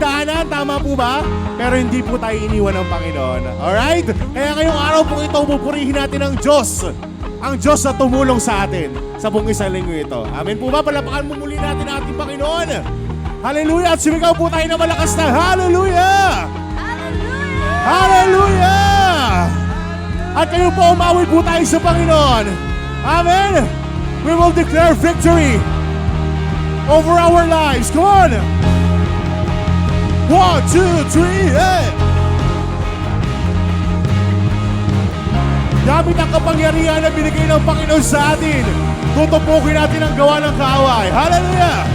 daanan, tama po ba? Pero hindi po tayo iniwan ng Panginoon. Alright? Kaya ngayong araw po ito, pupurihin natin ang Diyos. Ang Diyos na tumulong sa atin sa buong isang linggo ito. Amen po ba? Palapakan mo muli natin ang ating Panginoon. Hallelujah! At sumigaw po tayo na malakas na Hallelujah! Hallelujah! Hallelujah! At kayo po, umawit po tayo sa Panginoon. Amen! We will declare victory over our lives. Come on! 1, 2, 3, hey! Gamit ang kapangyarihan na binigay ng Panginoon sa atin, tutupukin natin ang gawa ng kaaway. Hallelujah!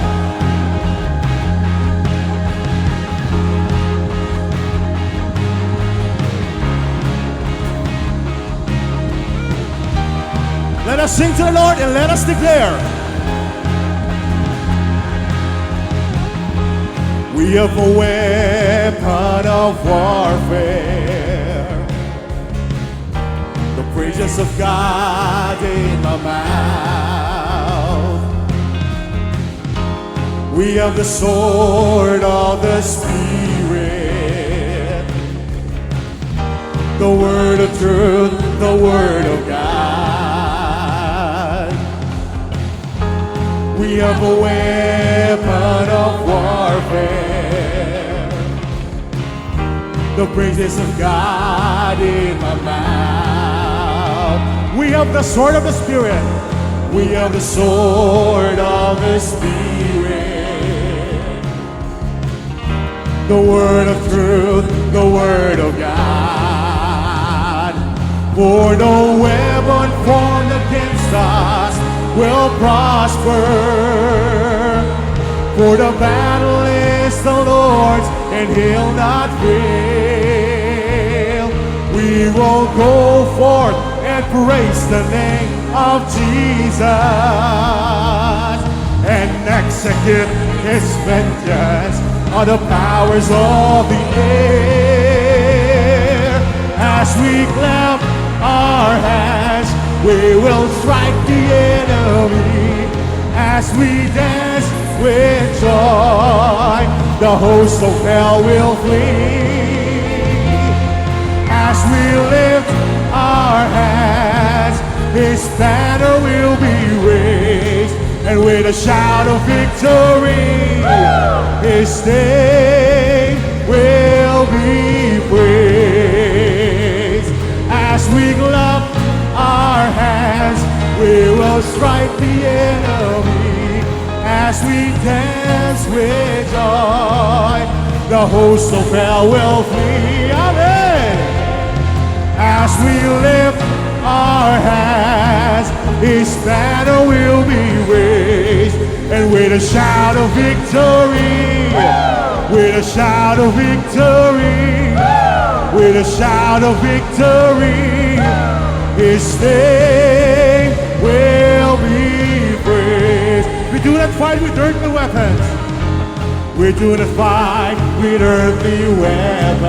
Let us sing to the Lord and let us declare. We have a weapon of warfare, the praises of God in my mouth. We have the sword of the Spirit, the word of truth, the word of God. We have a weapon of warfare, the praises of God in my mouth. We have the sword of the Spirit. We have the sword of the Spirit, the word of truth, the word of God. For no weapon formed against us will prosper, for the battle is the Lord's and He'll not fail. We will go forth and praise the name of Jesus and execute His vengeance on the powers of the air. As we clap our hands, we will strike the enemy. As we dance with joy, the host of hell will flee. As we lift our hands, His banner will be raised, and with a shout of victory, His name will be praised. As we clap our hands, we will strike the enemy. As we dance with joy, the host of hell will flee. Amen. As we lift our hands, His banner will be raised, and with a shout of victory, with a shout of victory, with a shout of victory, His name will be praised. We do not fight with earthly weapons. We do not fight with earthly weapons,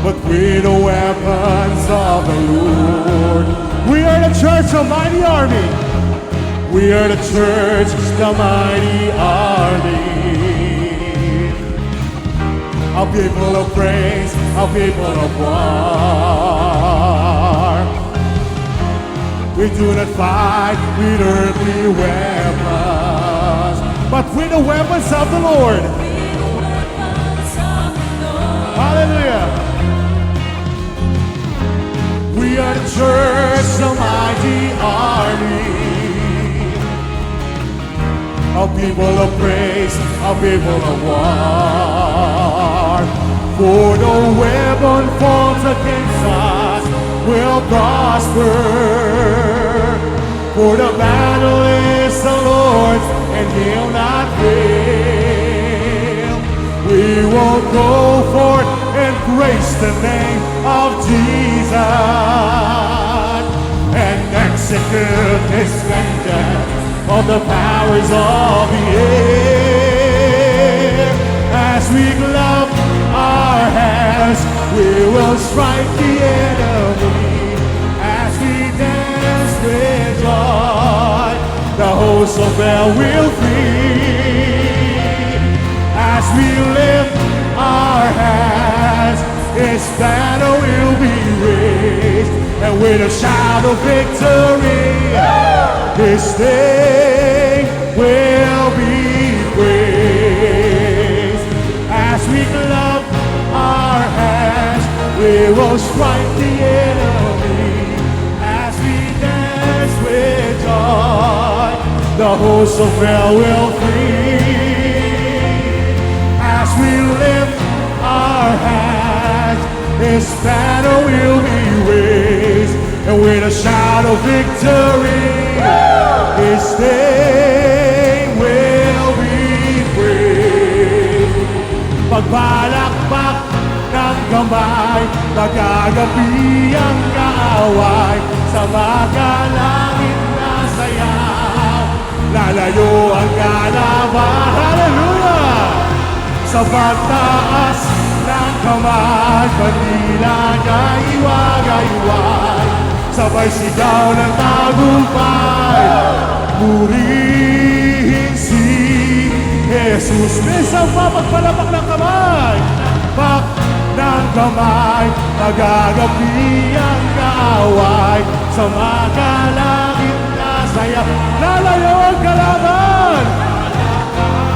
but with the weapons of the Lord. We are the church, the mighty army. We are the church, the mighty army. A people of praise, a people of war. We do not fight with earthly weapons, but with the weapons of the Lord. Hallelujah. We are the church, the mighty army. A people of praise, a people of war. For no weapon formed against us will prosper. For the battle is the Lord's, and He'll not fail. We will go forth and praise the name of Jesus and execute His vengeance of the powers of the air. As we clap our hands, we will strike the enemy. As we dance with joy, the host of hell will flee. we lift our hands, His banner will be raised, and with a shout of victory, His name will be praised. As we clap our hands, we will strike the enemy. As we dance with joy, the hosts of hell will flee. As we lift our hands, His banner will be raised, and with a shout of victory, His name will be praised. Pagbalakbak ng kamay, magagabi ang kaaway, sa magalangit na sayaw, lalayo ang kalaban. Hallelujah! Sa pagtaas ng kamay, bandila niya iwagayway, sabay sigaw ng tagumpay, purihin si Jesus. Minsan pa pagpalapak ng kamay, pak ng kamay, magagabi ang kaaway, sa magalangit na saya, lalayo ang kalaban.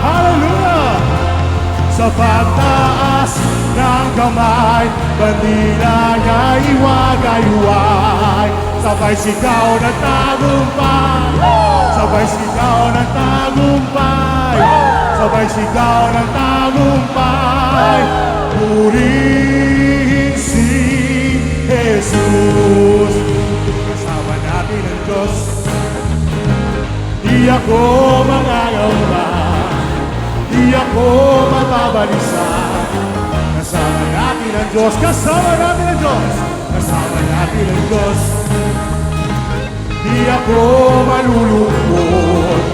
Hallelujah! Sa pagtaas ng kamay, bandila niya iwagayway, sabay sigaw ng tagumpay, sabay sigaw ng tagumpay, sabay sigaw ng tagumpay, purihin si Jesus. Kasama natin ang Diyos, di ako mangangamba, di ako mababalisa. Kasama natin ang Diyos, kasama natin ang Diyos, kasama natin ang Diyos. Di ako malulungkot,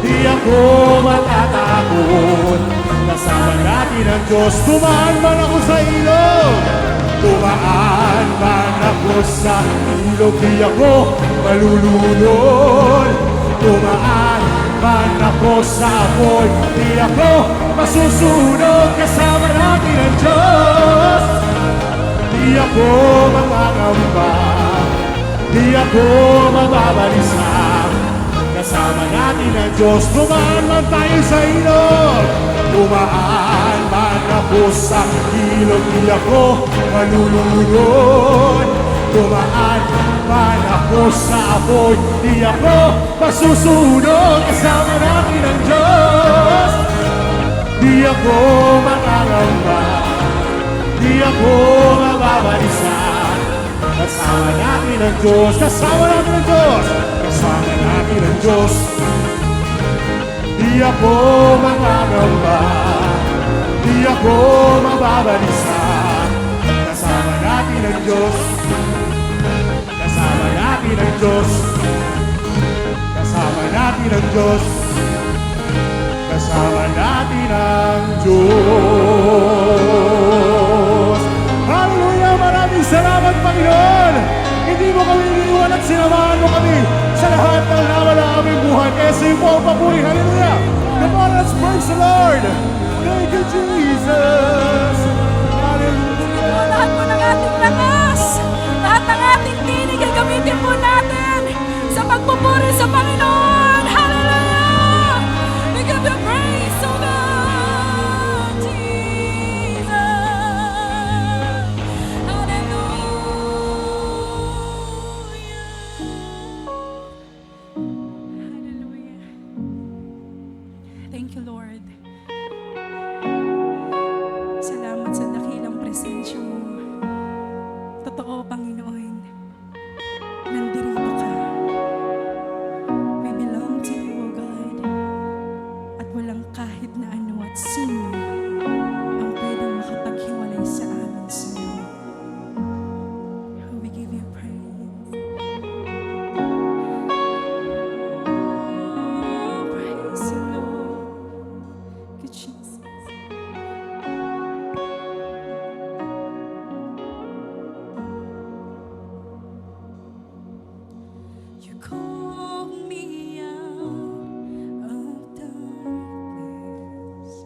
di ako matatakot. Kasama natin ang Diyos. Tumaan man ako sa ilog, tumaan man ako sa ilog, di ako malulunod. Tumaan man ako sa apoy, di ako masusunog. Kasama natin ang Diyos. Di ako mangangamba, di ako mababalisa. Kasama natin ang Diyos. Tumaan man tayo sa ilog, tumaan man ako sa ilog, di ako malulunod. Tumaan man ako sa apoy, di ako masusunog. Kasama natin ang Diyos. Di ako mangangamba, di ako mababalisa. Kasama natin ang Diyos, kasama natin ang Diyos, kasama natin ang Diyos. Di ako mangangamba, di ako mababalisa. Kasama natin ang Diyos, kasama natin ang Diyos, kasama natin ang Diyos, kasama natin ang Diyos. Hallelujah! Maraming salamat, Panginoon! Hindi mo kami iniwan at sinamahan mo kami sa lahat ng laman ng aming buhay. Kaya sa iyo po ang papuri. Hallelujah! Come on, let's praise the Lord! Thank you, Jesus! Hallelujah! Lahat po ng ating lakas, lahat ng ating tinig ay gamitin po natin sa pagpupuri sa Panginoon. Hallelujah! We give you praise, O God, Jesus. Hallelujah. Thank you, Lord. Salamat sa dakilang presensya mo. Totoo, Panginoon, nandirito ka. We belong to you, O God. At walang kahit na ano at sino ang pwedeng makapaghiwalay sa amin sa iyo. We give you praise. Praise you, Lord. Good Jesus. You called me out of darkness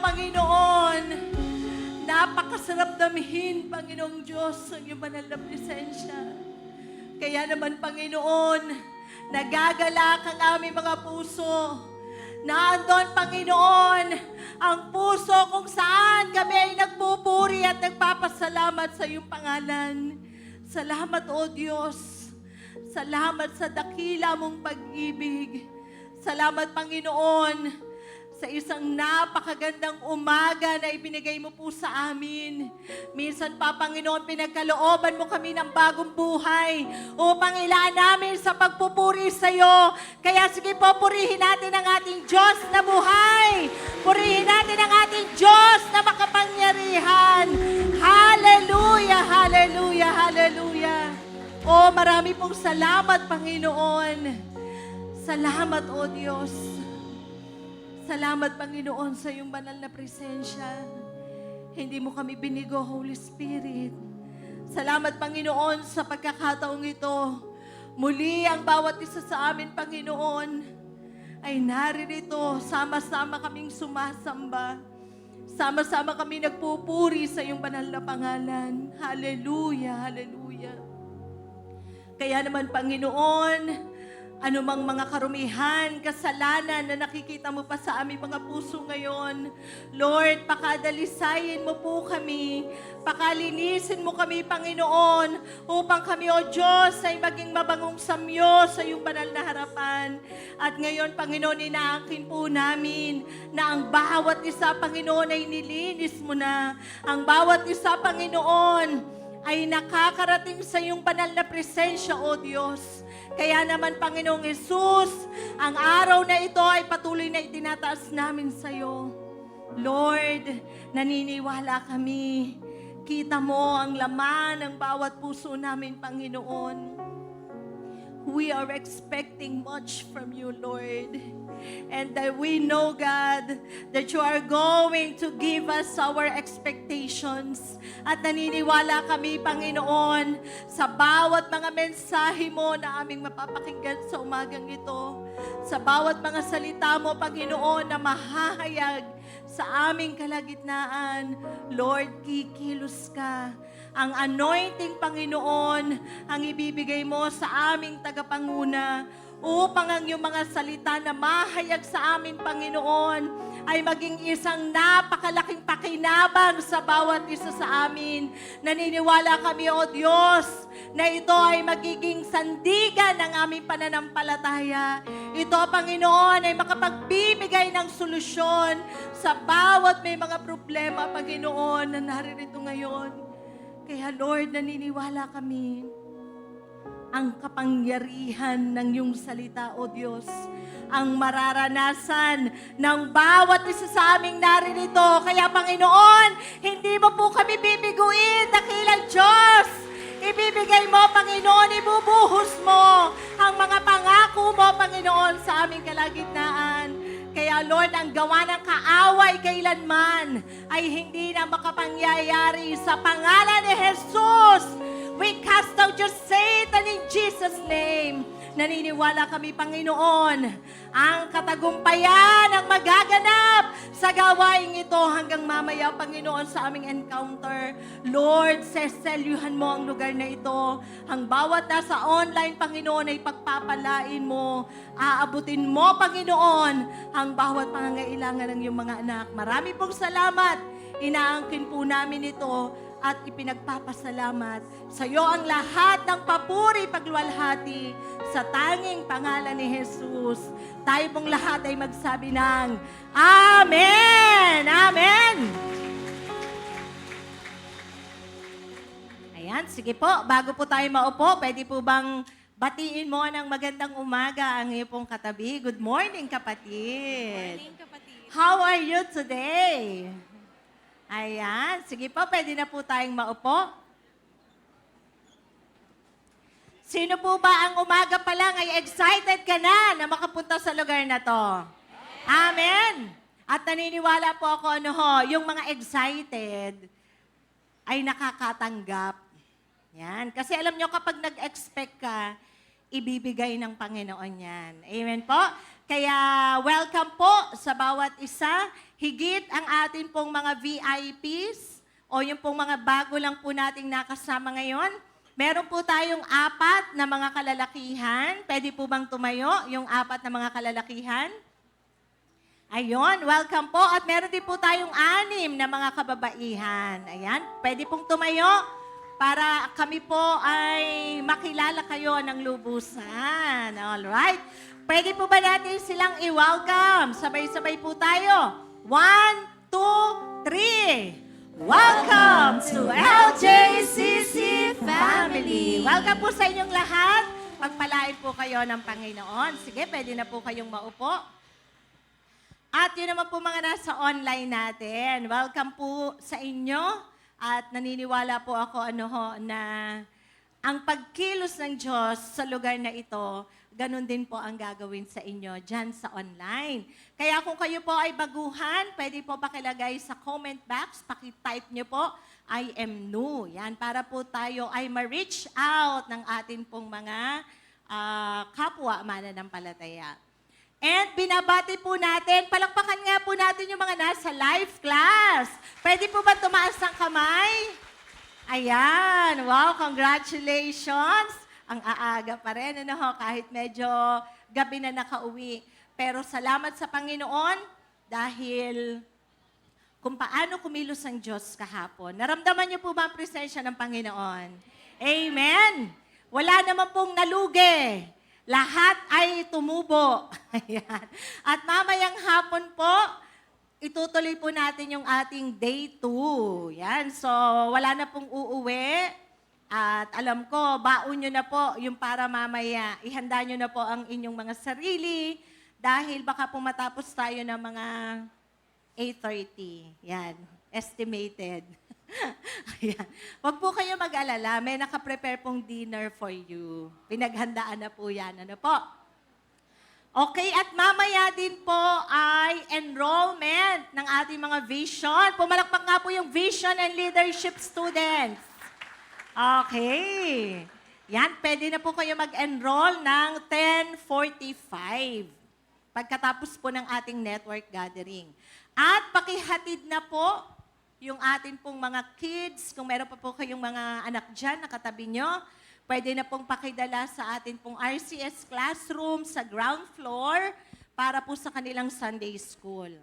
Panginoon. Napakasarap damhin, Panginoong Diyos, ang iyong banal na presensya. Kaya naman, Panginoon, nagagalak ang aming mga puso. Naandon, Panginoon, ang puso kung saan kami ay nagpupuri at nagpapasalamat sa iyong pangalan. Salamat, O Diyos. Salamat sa dakila mong pag-ibig. Salamat, Panginoon, sa isang napakagandang umaga na ibinigay mo po sa amin. Minsan pa, Panginoon, pinagkalooban mo kami ng bagong buhay upang ilaan namin sa pagpupuri sa iyo. Kaya sige po, purihin natin ang ating Diyos na buhay. Purihin natin ang ating Diyos na makapangyarihan. Hallelujah, hallelujah, hallelujah. Oh, marami pong salamat, Panginoon. Salamat, O Diyos. Salamat, Panginoon, sa iyong banal na presensya. Hindi mo kami binigo, Holy Spirit. Salamat, Panginoon, sa pagkakataong ito. Muli ang bawat isa sa amin, Panginoon, ay naririto. Sama-sama kaming sumasamba. Sama-sama kami nagpupuri sa iyong banal na pangalan. Hallelujah, hallelujah. Kaya naman, Panginoon, anumang mga karumihan, kasalanan na nakikita mo pa sa aming mga puso ngayon, Lord, pakadalisayin mo po kami, pakalinisin mo kami, Panginoon, upang kami, O Diyos, ay maging mabangong samyo sa iyong banal na harapan. At ngayon, Panginoon, inaangkin po namin na ang bawat isa, Panginoon, ay nilinis mo na. Ang bawat isa, Panginoon, ay nakakarating sa iyong banal na presensya, O Diyos. Kaya naman, Panginoong Hesus, ang araw na ito ay patuloy na itinataas namin sa iyo. Lord, naniniwala kami. Kita mo ang laman ng bawat puso namin, Panginoon. We are expecting much from you, Lord. And that we know, God, that you are going to give us our expectations. At naniniwala kami, Panginoon, sa bawat mga mensahe mo na aming mapapakinggan sa umagang ito. Sa bawat mga salita mo, Panginoon, na mahahayag sa aming kalagitnaan. Lord, kikilos ka. Ang anointing, Panginoon, ang ibibigay mo sa aming tagapanguna upang ang iyong mga salita na mahayag sa amin, Panginoon, ay maging isang napakalaking pakinabang sa bawat isa sa amin. Naniniwala kami, O Diyos, na ito ay magiging sandigan ng aming pananampalataya. Ito, Panginoon, ay makapagbibigay ng solusyon sa bawat may mga problema, Panginoon, na naririto ngayon. Kaya, Lord, naniniwala kami ang kapangyarihan ng iyong salita, O Diyos, ang mararanasan ng bawat isa sa aming naririto. Kaya, Panginoon, hindi mo po kami bibiguin, dakilang Diyos. Ibibigay mo, Panginoon, ibubuhos mo ang mga pangako mo, Panginoon, sa aming kalagitnaan. Kaya, Lord, ang gawa ng kaaway kailanman ay hindi na makapangyayari sa pangalan ni Jesus. We cast out your Satan in Jesus' name. Naniniwala kami, Panginoon, ang katagumpayan ang magaganap sa gawain ito hanggang mamaya, Panginoon, sa aming encounter. Lord, seselyuhan mo ang lugar na ito. Ang bawat nasa online, Panginoon, ay pagpapalain mo. Aabutin mo, Panginoon, ang bawat pangangailangan ng iyong mga anak. Marami pong salamat. Inaangkin po namin ito at ipinagpapasalamat sa iyo ang lahat ng papuri, pagluwalhati sa tanging pangalan ni Jesus. Tayo pong lahat ay magsabi ng Amen! Amen! Ayan, sige po, bago po tayo maupo, pwede po bang batiin mo ng magandang umaga ang iyong pong katabi? Good morning, kapatid. Morning, kapatid. How are you today? Ayan. Sige po, pwede na po tayong maupo. Sino po ba ang umaga pa lang ay excited ka na makapunta sa lugar na to? Amen. At naniniwala po ako, yung mga excited ay nakakatanggap. Yan. Kasi alam nyo, kapag nag-expect ka, ibibigay ng Panginoon yan. Amen po? Kaya welcome po sa bawat isa. Higit ang atin pong mga VIPs o yung pong mga bago lang po nating nakasama ngayon. Meron po tayong 4 na mga kalalakihan. Pwede po bang tumayo yung 4 na mga kalalakihan? Ayun, welcome po. At meron din po tayong 6 na mga kababaihan. Ayan, pwede pong tumayo para kami po ay makilala kayo ng lubusan. Alright. Pwede po ba natin silang i-welcome? Sabay-sabay po tayo. 1, 2, 3. Welcome to LJCC Family. Welcome po sa inyong lahat. Pagpalain po kayo ng Panginoon. Sige, pwede na po kayong maupo. At yun naman po mga nasa online natin. Welcome po sa inyo. At naniniwala po ako na ang pagkilos ng Diyos sa lugar na ito, ganun din po ang gagawin sa inyo dyan sa online. Kaya kung kayo po ay baguhan, pwede po pakilagay sa comment box, pakitype nyo po, I am new. Yan, para po tayo ay ma-reach out ng atin pong mga kapwa mananampalataya. And binabati po natin, palakpakan nga po natin yung mga nasa live class. Pwede po ba tumaas ng kamay? Ayan, wow, congratulations. Ang aaga pa rin, kahit medyo gabi na nakauwi. Pero salamat sa Panginoon dahil kung paano kumilos ang Diyos kahapon. Naramdaman niyo po ba ang presensya ng Panginoon? Amen! Wala naman pong nalugi. Lahat ay tumubo. Ayan. At mamayang hapon po, itutuloy po natin yung ating day 2. Yan. So, wala na pong uuwi. At alam ko, baon nyo na po yung para mamaya. Ihanda nyo na po ang inyong mga sarili dahil baka po matapos tayo ng mga 8:30. Yan. Estimated. Ayan. Huwag po kayo mag-alala. May nakaprepare pong dinner for you. Pinaghandaan na po yan. Ano po? Okay, at mamaya din po ay enrollment ng ating mga vision. Pumalakpak nga po yung vision and leadership students. Okay. Yan, pwede na po kayo mag-enroll ng 10:45 pagkatapos po ng ating network gathering. At pakihatid na po yung atin pong mga kids, kung meron pa po kayong mga anak dyan na katabi nyo, pwede na pong pakidala sa atin pong RCS classroom sa ground floor para po sa kanilang Sunday school.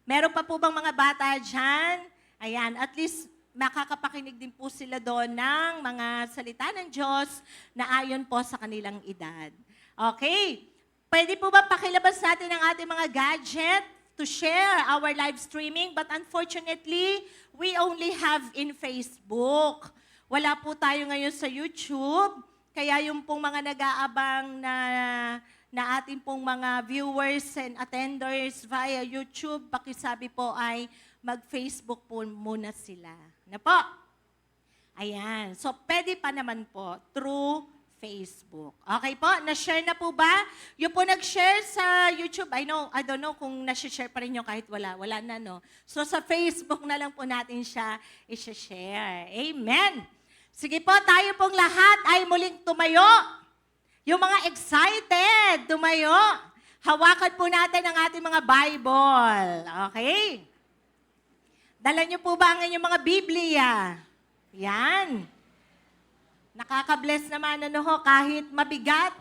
Meron pa po bang mga bata dyan? Ayan, at least makakapakinig din po sila doon ng mga salita ng Diyos na ayon po sa kanilang edad. Okay. Pwede po ba pakilabas natin ang ating mga gadget to share our live streaming? But unfortunately, we only have in Facebook. Wala po tayo ngayon sa YouTube. Kaya yung pong mga nag-aabang na ating pong mga viewers and attenders via YouTube, pakisabi po ay mag-Facebook po muna sila. Na po? Ayan. So, pwede pa naman po through Facebook. Okay po? Na-share na po ba? Yung po nag-share sa YouTube, I don't know kung na-share pa rin yung kahit wala. Wala na, no? So, sa Facebook na lang po natin siya i-share. Amen! Sige po, tayo pong lahat ay muling tumayo. Yung mga excited, tumayo. Hawakan po natin ang ating mga Bible. Okay? Dala niyo po ba ang inyong mga Biblia? Yan. Nakaka-bless naman kahit mabigat.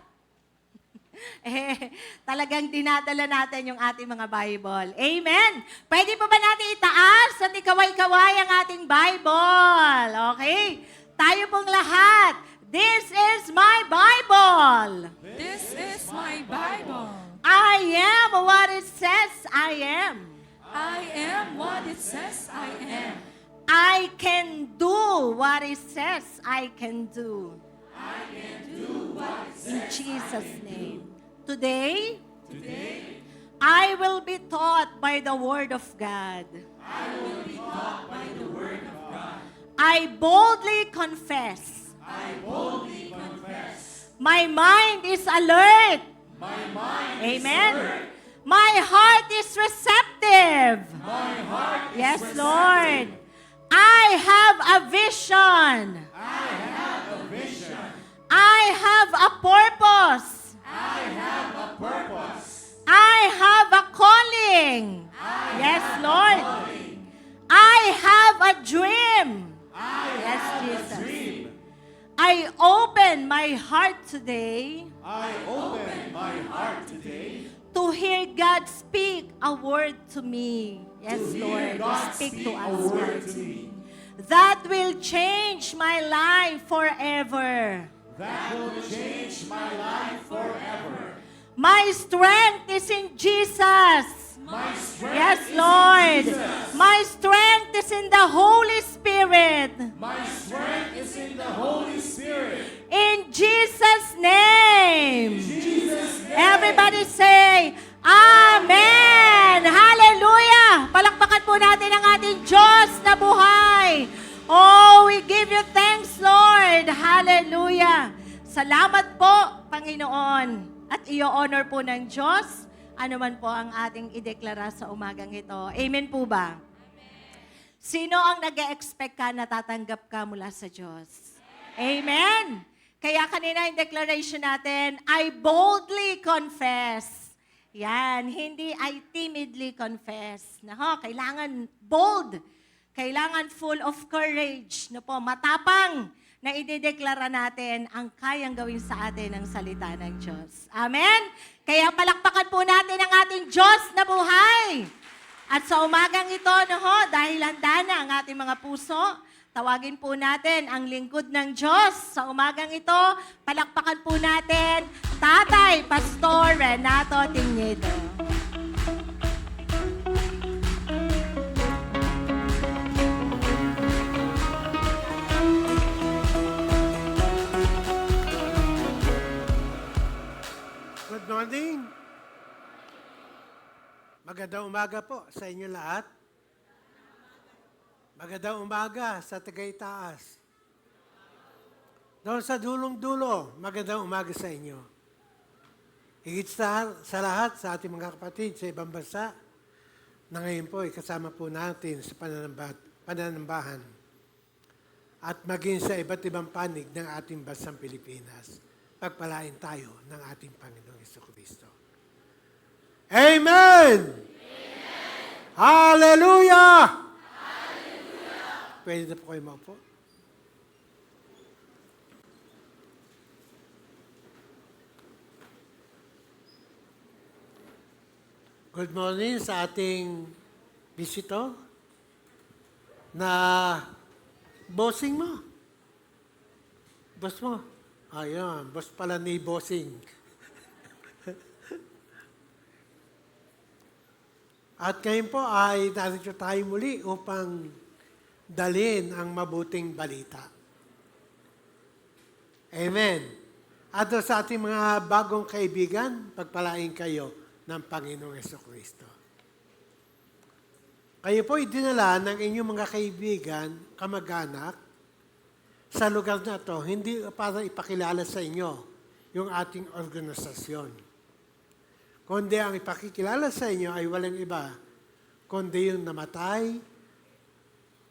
Talagang dinadala natin yung ating mga Bible. Amen. Pwede pa ba natin itaas at ikaway-kaway ang ating Bible? Okay? Tayo pong lahat. This is my Bible. This is my Bible. I am what it says I am. I am what it says I am. I can do what it says I can do. I can do what it In says Jesus' name. Today, Today, I will be taught by the Word of God. I will be taught by the Word of God. I boldly confess. I boldly confess. My mind is alert. My mind Amen. is alert. My heart is receptive. My heart is Yes, receptive. Lord. I have a vision. I have a vision. I have a purpose. I have a calling. Yes, Lord. I have a dream. Yes, Jesus. I open my heart today to hear God speak a word to me. Yes, Lord. Speak to us, Lord. That will change my life forever. My strength is in Jesus. Yes, Lord. My strength is in the Holy Spirit. In Jesus' name. Everybody say, Amen! Hallelujah! Palakpakan po natin ang ating Diyos na buhay. Oh, we give you thanks, Lord. Hallelujah! Salamat po, Panginoon. At i-honor po ng Diyos, ano man po ang ating ideklara sa umagang ito. Amen po ba? Sino ang nag-expect ka na tatanggap ka mula sa Diyos? Amen! Kaya kanina yung declaration natin, I boldly confess. Yan, hindi I timidly confess. Nako, kailangan bold. Kailangan full of courage. No po, matapang na idedeklara natin ang kayang gawin sa atin ng salita ng Diyos. Amen? Kaya palakpakan po natin ang ating Diyos na buhay. At sa umagang ito, dahil handa na ang ating mga puso, tawagin po natin ang lingkod ng Diyos. Sa umagang ito, palakpakan po natin Tatay Pastor Renato Tignedo. Good morning. Magandang umaga po sa inyo lahat. Magandang umaga sa Tagaytaas. Doon sa dulong-dulo, magandang umaga sa inyo. Higit sa lahat sa ating mga kapatid sa ibang bansa na ngayon po ay kasama po natin sa pananambahan at maging sa iba't ibang panig ng ating bansang Pilipinas. Pagpalain tayo ng ating Panginoong Jesucristo. Amen! Amen! Hallelujah! Hallelujah! Pwede na po kayo maupo. Good morning sa ating bisito na bossing mo. Boss mo. Ayun, boss pala ni bossing. At ngayon po ay narito tayo muli upang dalhin ang mabuting balita. Amen. At sa ating mga bagong kaibigan, pagpalain kayo ng Panginoong Jesucristo. Kayo po idinala ng inyong mga kaibigan, kamag-anak, sa lugar na ito, hindi para ipakilala sa inyo yung ating organisasyon. Kundi ang ipakikilala sa inyo ay walang iba, kundi yung namatay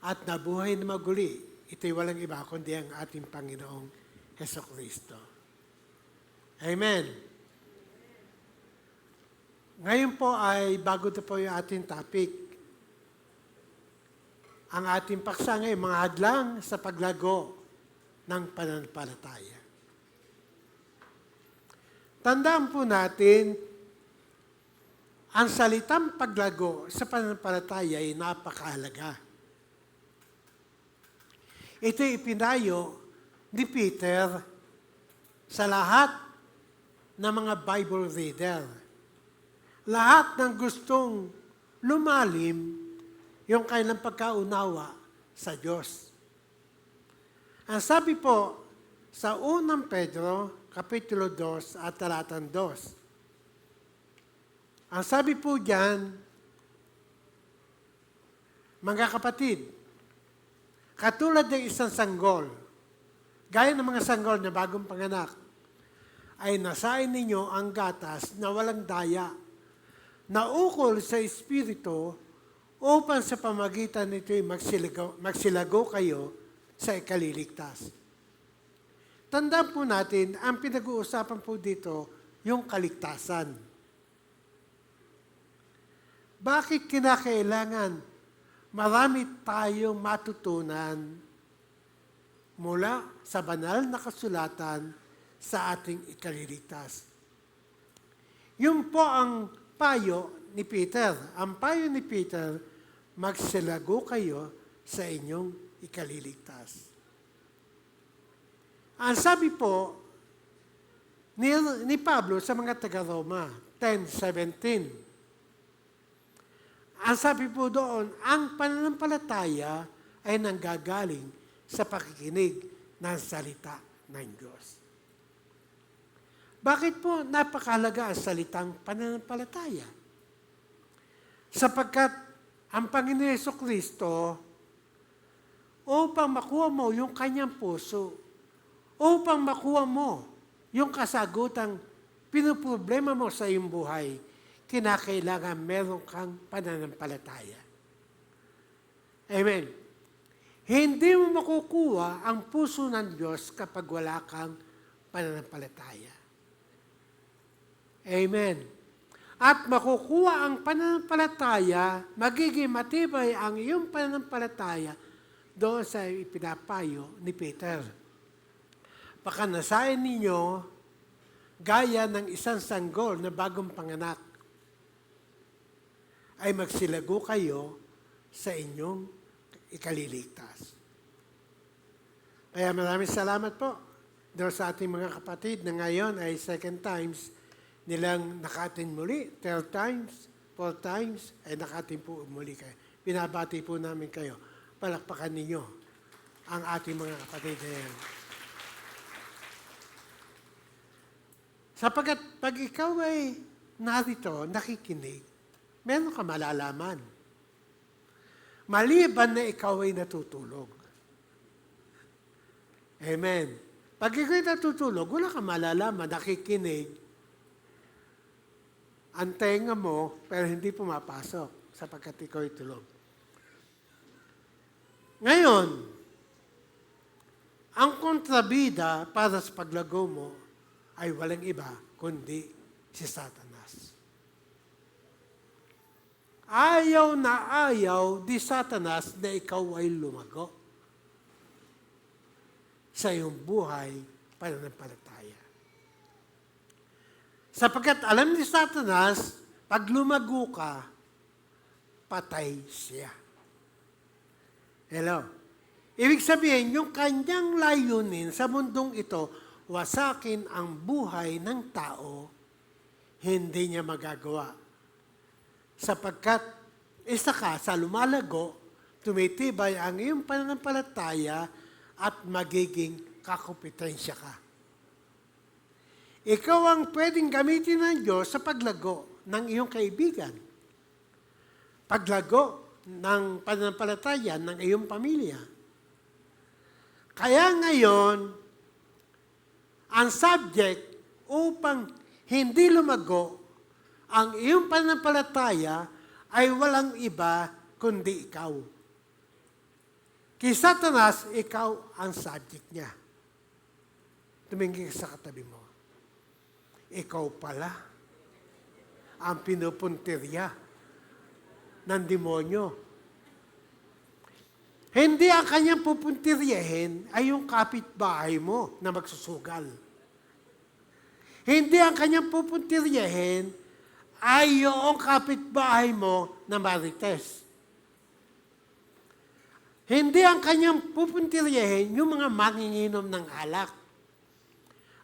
at nabuhay na maguli. Ito'y walang iba, kundi ang ating Panginoong Jesucristo. Amen. Ngayon po ay bago na po yung ating topic. Ang ating paksa ngayon, mga hadlang sa paglago ng pananampalataya. Tandaan po natin, ang salitang paglago sa pananampalataya ay napakahalaga. Ito ipinayo ni Peter sa lahat ng mga Bible reader. Lahat ng gustong lumalim yung kailang pagkaunawa sa Diyos. Ang sabi po sa unang Pedro, Kapitulo 2 at talatang 2. Ang sabi po diyan, mga kapatid, katulad ng isang sanggol, gaya ng mga sanggol na bagong panganak, ay nasain ninyo ang gatas na walang daya, na ukol sa Espiritu, upang sa pamagitan nito'y magsilago kayo sa ikaliligtas. tandaan po natin, ang pinag-uusapan po dito, yung kaligtasan. Bakit kinakailangan marami tayong matutunan mula sa banal na kasulatan sa ating ikaliligtas? Yun po ang payo ni Peter. Ang payo ni Peter, magsilago kayo sa inyong ikaliligtas. Ang sabi po ni Pablo sa mga taga-Roma, 10:17, ang sabi po doon, ang pananampalataya ay nanggagaling sa pakikinig ng salita ng Diyos. Bakit po napakahalaga ang salitang pananampalataya? Sapagkat ang Panginoon Jesucristo, upang makuha mo yung kanyang puso, upang makuha mo yung kasagutang pinuproblema mo sa iyong buhay, kinakailangan meron kang pananampalataya. Amen. Hindi mo makukuha ang puso ng Diyos kapag wala kang pananampalataya. Amen. At makukuha ang pananampalataya, magiging matibay ang iyong pananampalataya doon sa ipinapayo ni Peter. Pakanasayan ninyo gaya ng isang sanggol na bagong panganak, ay magsilago kayo sa inyong ikaliligtas. Kaya maraming salamat po doon sa ating mga kapatid na ngayon ay second times nilang nakatin muli, third times, fourth times, ay nakatin po muli kayo. Binabati po namin kayo. Palakpakan ninyo ang ating mga kapatid na yan. Sapagkat pag ikaw ay narito, nakikinig, meron ka malalaman. Maliban na ikaw ay natutulog. Amen. Pag ikaw ay natutulog, wala ka malalaman, nakikinig. Ang tenga mo, pero hindi pumapasok sapagkat ikaw ay tulog. Ngayon, ang kontrabida para sa paglago mo ay walang iba kundi si Satanas. Ayaw na ayaw di Satanas na ikaw ay lumago sa iyong buhay pananampalataya. Sapagkat alam ni Satanas, pag lumago ka, patay siya. Hello? Ibig sabihin, yung kanyang layunin sa mundong ito, wasakin ang buhay ng tao, hindi niya magagawa. Sapagkat isa ka sa lumalago, tumitibay ang iyong pananampalataya at magiging kakumpetensya ka. Ikaw ang pwedeng gamitin ng Diyos sa paglago ng iyong kaibigan. Paglago ng pananampalataya ng iyong pamilya. Kaya ngayon, ang subject upang hindi lumago ang iyong pananampalataya ay walang iba kundi ikaw. Kay Satanas, ikaw ang subject niya. Tumingin sa katabi mo. Ikaw pala ang pinupuntirya ng demonyo. Hindi ang kanyang pupuntiryahin ay yung kapitbahay mo na magsusugal. Hindi ang kanyang pupuntiryahin ay yung kapitbahay mo na marites. Hindi ang kanyang pupuntiryahin yung mga manginginom ng alak.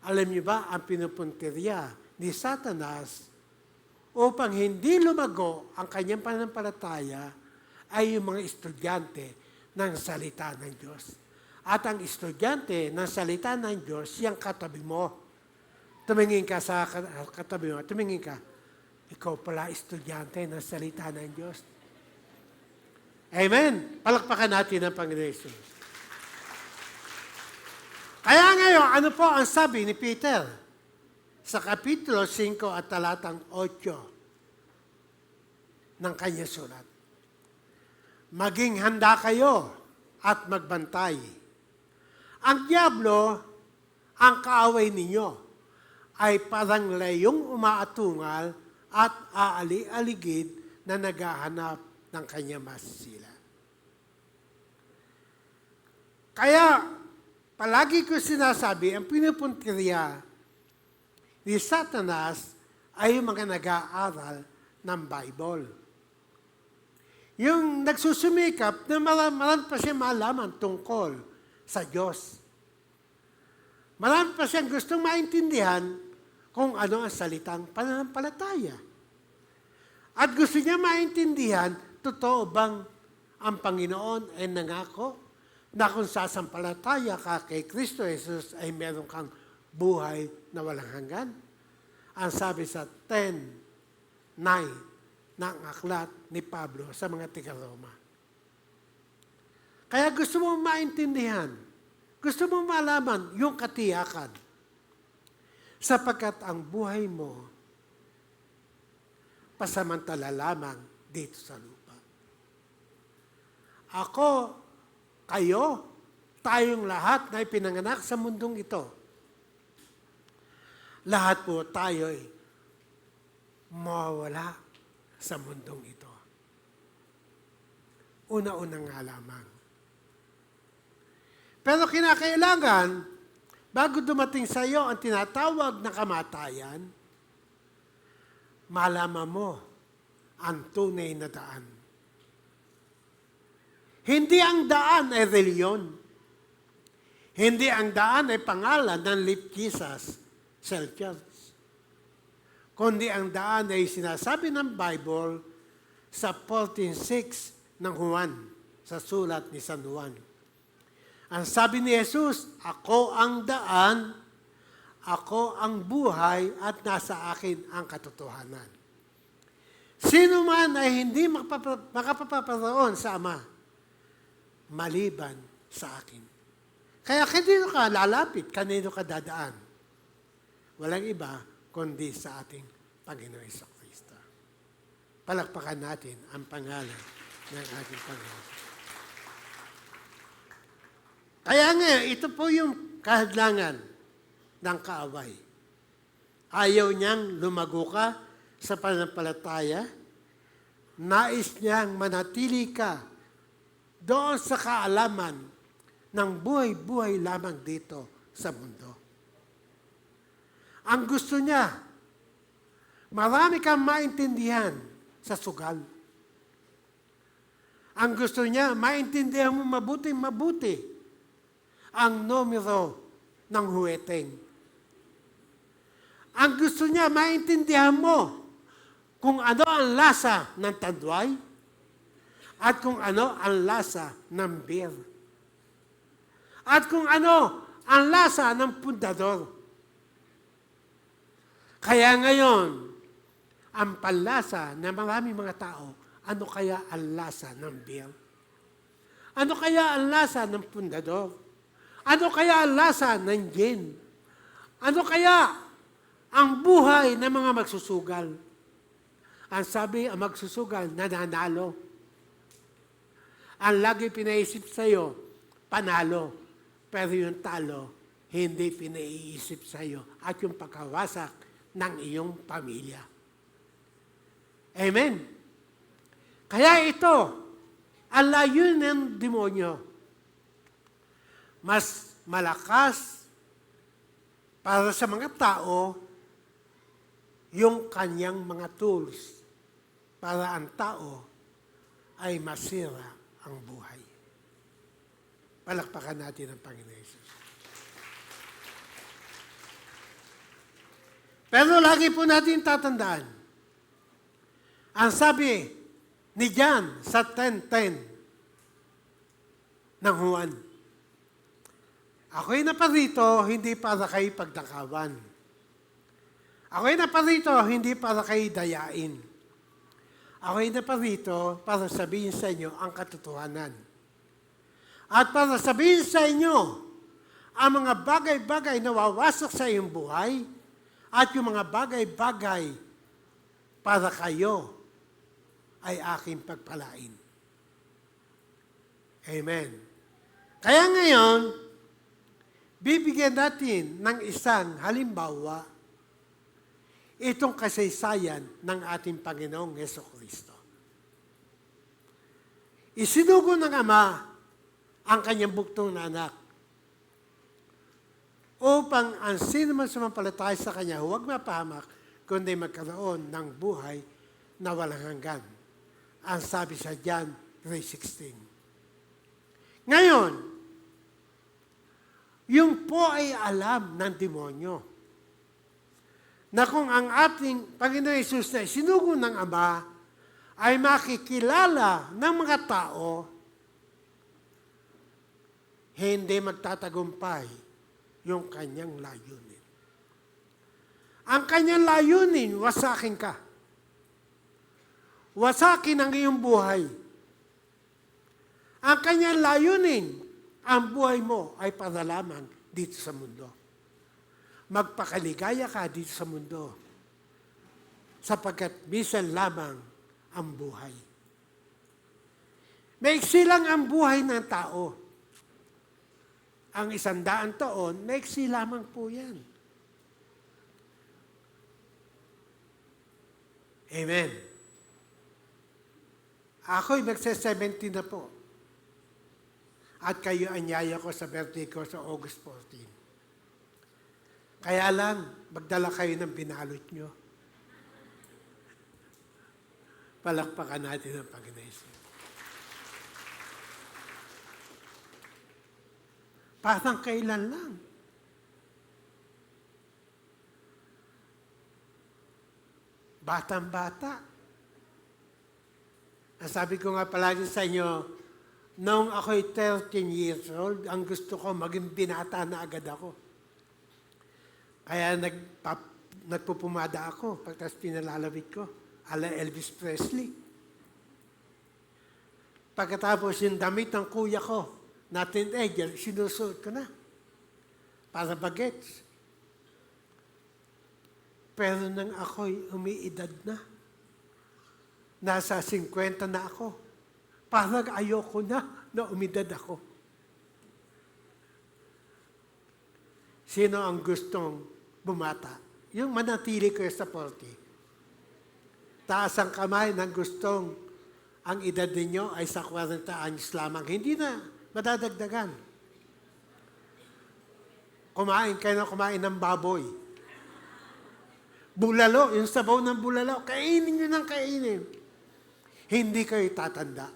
Alam niyo ba, ang pinupuntirya ni Satanas upang hindi lumago ang kanyang pananampalataya ay yung mga estudyante ng salita ng Diyos. At ang estudyante ng salita ng Diyos, siyang katabi mo. Tumingin ka sa katabi mo, tumingin ka. Ikaw pala estudyante ng salita ng Diyos. Amen. Palakpakan natin ang Panginoon Jesus. Kaya ngayon, ano po ang sabi ni Peter sa Kapitulo 5 at talatang 8 ng kanyang sulat? Maging handa kayo at magbantay. Ang diablo ang kaaway ninyo ay parang layong umaatungal at aali-aligid na naghahanap ng kanya masisila. Kaya, palagi ko sinasabi, ang pinupuntirya ni Satanas ay yung mga nag-aaral ng Bible. Yung nagsusumikap na marami pa siya malaman tungkol sa Diyos. Marami pa siyang gustong maintindihan kung ano ang salitang pananampalataya. At gusto niya maintindihan, totoo bang ang Panginoon ay nangako na kung sasampalataya ka kay Kristo Jesus ay meron kang buhay na walang hanggan? Ang sabi sa 10:9 ng aklat ni Pablo sa mga tiga-Roma. Kaya gusto mo maintindihan, gusto mo malaman yung katiyakan, sapagkat ang buhay mo pasamantala lamang dito sa lupa. Ako, kayo, tayong lahat na ipinanganak sa mundong ito. Lahat po tayo'y mawawala sa mundong ito. Una-una nga lamang. Pero kinakailangan, bago dumating sa iyo ang tinatawag na kamatayan, malaman mo ang tunay na daan. Hindi ang daan ay reliyon. Hindi ang daan ay pangalan ng Lip Jesus Cell Church. Kundi ang daan ay sinasabi ng Bible sa 14:6 ng Juan, sa sulat ni San Juan. Ang sabi ni Jesus, ako ang daan, ako ang buhay, at nasa akin ang katotohanan. Sino man ay hindi makapaparoon sa Ama, maliban sa akin. Kaya kanino ka lalapit, kanino ka dadaan? Walang iba, kundi sa ating Panginoon Jesucristo. Palakpakan natin ang pangalan ng ating Panginoon. Kaya nga, ito po yung kahadlangan ng kaaway. Ayaw niyang lumago ka sa pananampalataya. Nais niyang manatili ka doon sa kaalaman ng buhay-buhay lamang dito sa mundo. Ang gusto niya, marami kang maintindihan sa sugal. Ang gusto niya, maintindihan mo mabuti ang numero ng huweteng. Ang gusto niya, maintindihan mo kung ano ang lasa ng tandway at kung ano ang lasa ng beer. At kung ano ang lasa ng pundador. Kaya ngayon, ang panlasa ng maraming mga tao, ano kaya ang lasa ng beer? Ano kaya ang lasa ng pundador? Ano kaya ang lasa ng gin? Ano kaya ang buhay ng mga magsusugal? Ang sabi, ang magsusugal, nananalo. Ang lagi pinaisip sa iyo, panalo. Pero yung talo, hindi pinaiisip sa iyo. At yung pagkawasak ng iyong pamilya. Amen? Kaya ito, ang layunin ng demonyo, mas malakas para sa mga tao yung kanyang mga tools para ang tao ay masira ang buhay. Palakpakan natin ang Panginoon Jesus. Pero lagi po natin tatandaan, ang sabi ni John sa 10:10 ng Juan, ako'y naparito hindi para kayo pagdakawan. Ako'y naparito hindi para kayo dayain. Ako'y naparito para sabihin sa inyo ang katotohanan. At para sabihin sa inyo ang mga bagay-bagay na wawasak sa iyong buhay at yung mga bagay-bagay para kayo ay aking pagpalain. Amen. Kaya ngayon, bibigyan natin ng isang halimbawa itong kasaysayan ng ating Panginoong Hesukristo. Isinugo ng Ama ang kanyang buktong na anak upang ang sino man sumampalataya sa kanya huwag mapahamak, kundi magkaroon ng buhay na walang hanggan. Ang sabi sa John 3:16. Ngayon, yung po ay alam ng demonyo na kung ang ating Panginoon Hesus na sinugo ng Ama ay makikilala ng mga tao, hindi magtatagumpay yung kanyang layunin. Ang kanyang layunin, wasakin ka. Wasakin ang iyong buhay. Ang kanyang layunin, ang buhay mo ay para lamang dito sa mundo. Magpakaligaya ka dito sa mundo sapagkat bisan lamang ang buhay. Maiksi lang ang buhay ng tao. Ang 100 taon, maiksi lamang po yan. Amen. Ako'y magsa-70 na po. At kayo anyaya ko sa birthday ko sa August 14. Kaya lang, magdala kayo ng binalot nyo. Palakpakan natin ang Panginoon Hesus. Parang kailan lang. Batang-bata. Ang sabi ko nga palagi sa inyo, noong ako'y 13 years old, ang gusto ko maging binata na agad ako. Kaya nagpupumada ako, pagkas pinalalawit ko, ala Elvis Presley. Pagkatapos yung damit ng kuya ko, na teenager, sinusuot ko na. Para bagets. Pero nang ako'y umiidad na, nasa 50 na ako, parang ayoko na umidad ako. Sino ang gustong bumata? Yung manatili ko sa 40. Taas ang kamay ng gustong ang edad ninyo ay sa 40 anyos lamang. Hindi na madadagdagan. Kumain kayo na kumain ng baboy. Bulalo, yung sabaw ng bulalo, kainin nyo ng kainin. Hindi kayo tatanda.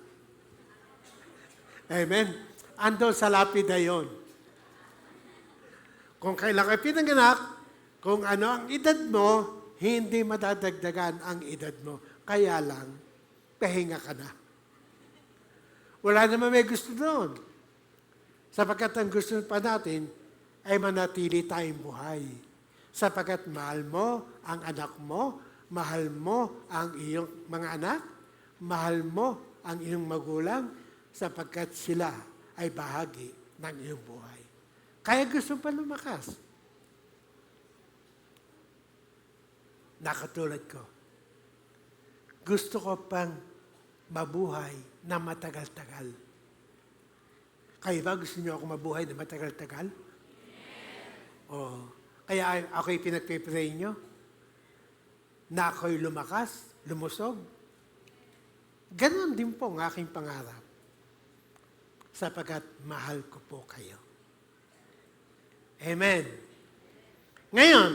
Amen? Andon sa lapida yon. Kung kailan kayo pinanganak, kung ano ang edad mo, hindi madadagdagan ang edad mo. Kaya lang, pahinga ka na. Wala naman may gusto doon. Sapagkat ang gusto pa natin ay manatili tayong buhay. Sapagkat mahal mo ang anak mo, mahal mo ang iyong mga anak, mahal mo ang iyong magulang, sapagkat sila ay bahagi ng iyong buhay. Kaya gusto pa lumakas. Nakatulad ko. Gusto ko pang mabuhay na matagal-tagal. Kayo ba gusto niyo ako mabuhay na matagal-tagal? Yes. Oo. Kaya ako'y pinagpipray niyo na ako'y lumakas, lumusog. Ganon din po ang aking pangarap. Sapagkat mahal ko po kayo. Amen. Ngayon,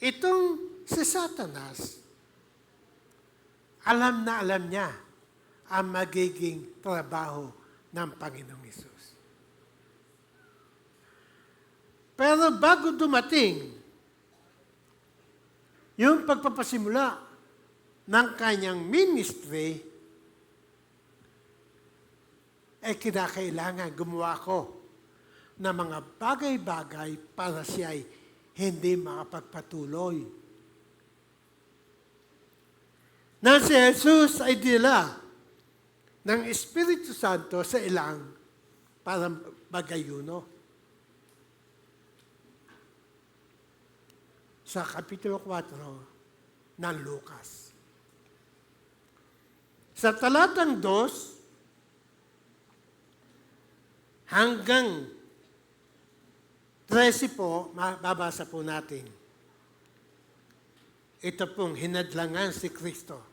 itong si Satanas, alam na alam niya ang magiging trabaho ng Panginoong Hesus. Pero bago dumating yung pagpapasimula ng kanyang ministry, ay kinakailangan gumawa ko ng mga bagay-bagay para siya ay hindi makapagpatuloy. Na si Jesus ay dila ng Espiritu Santo sa ilang para magayuno. Sa Kapitulo 4 ng Lucas. Sa talatang 2 hanggang 13 po, babasa po natin. Ito pong hinadlangan si Kristo.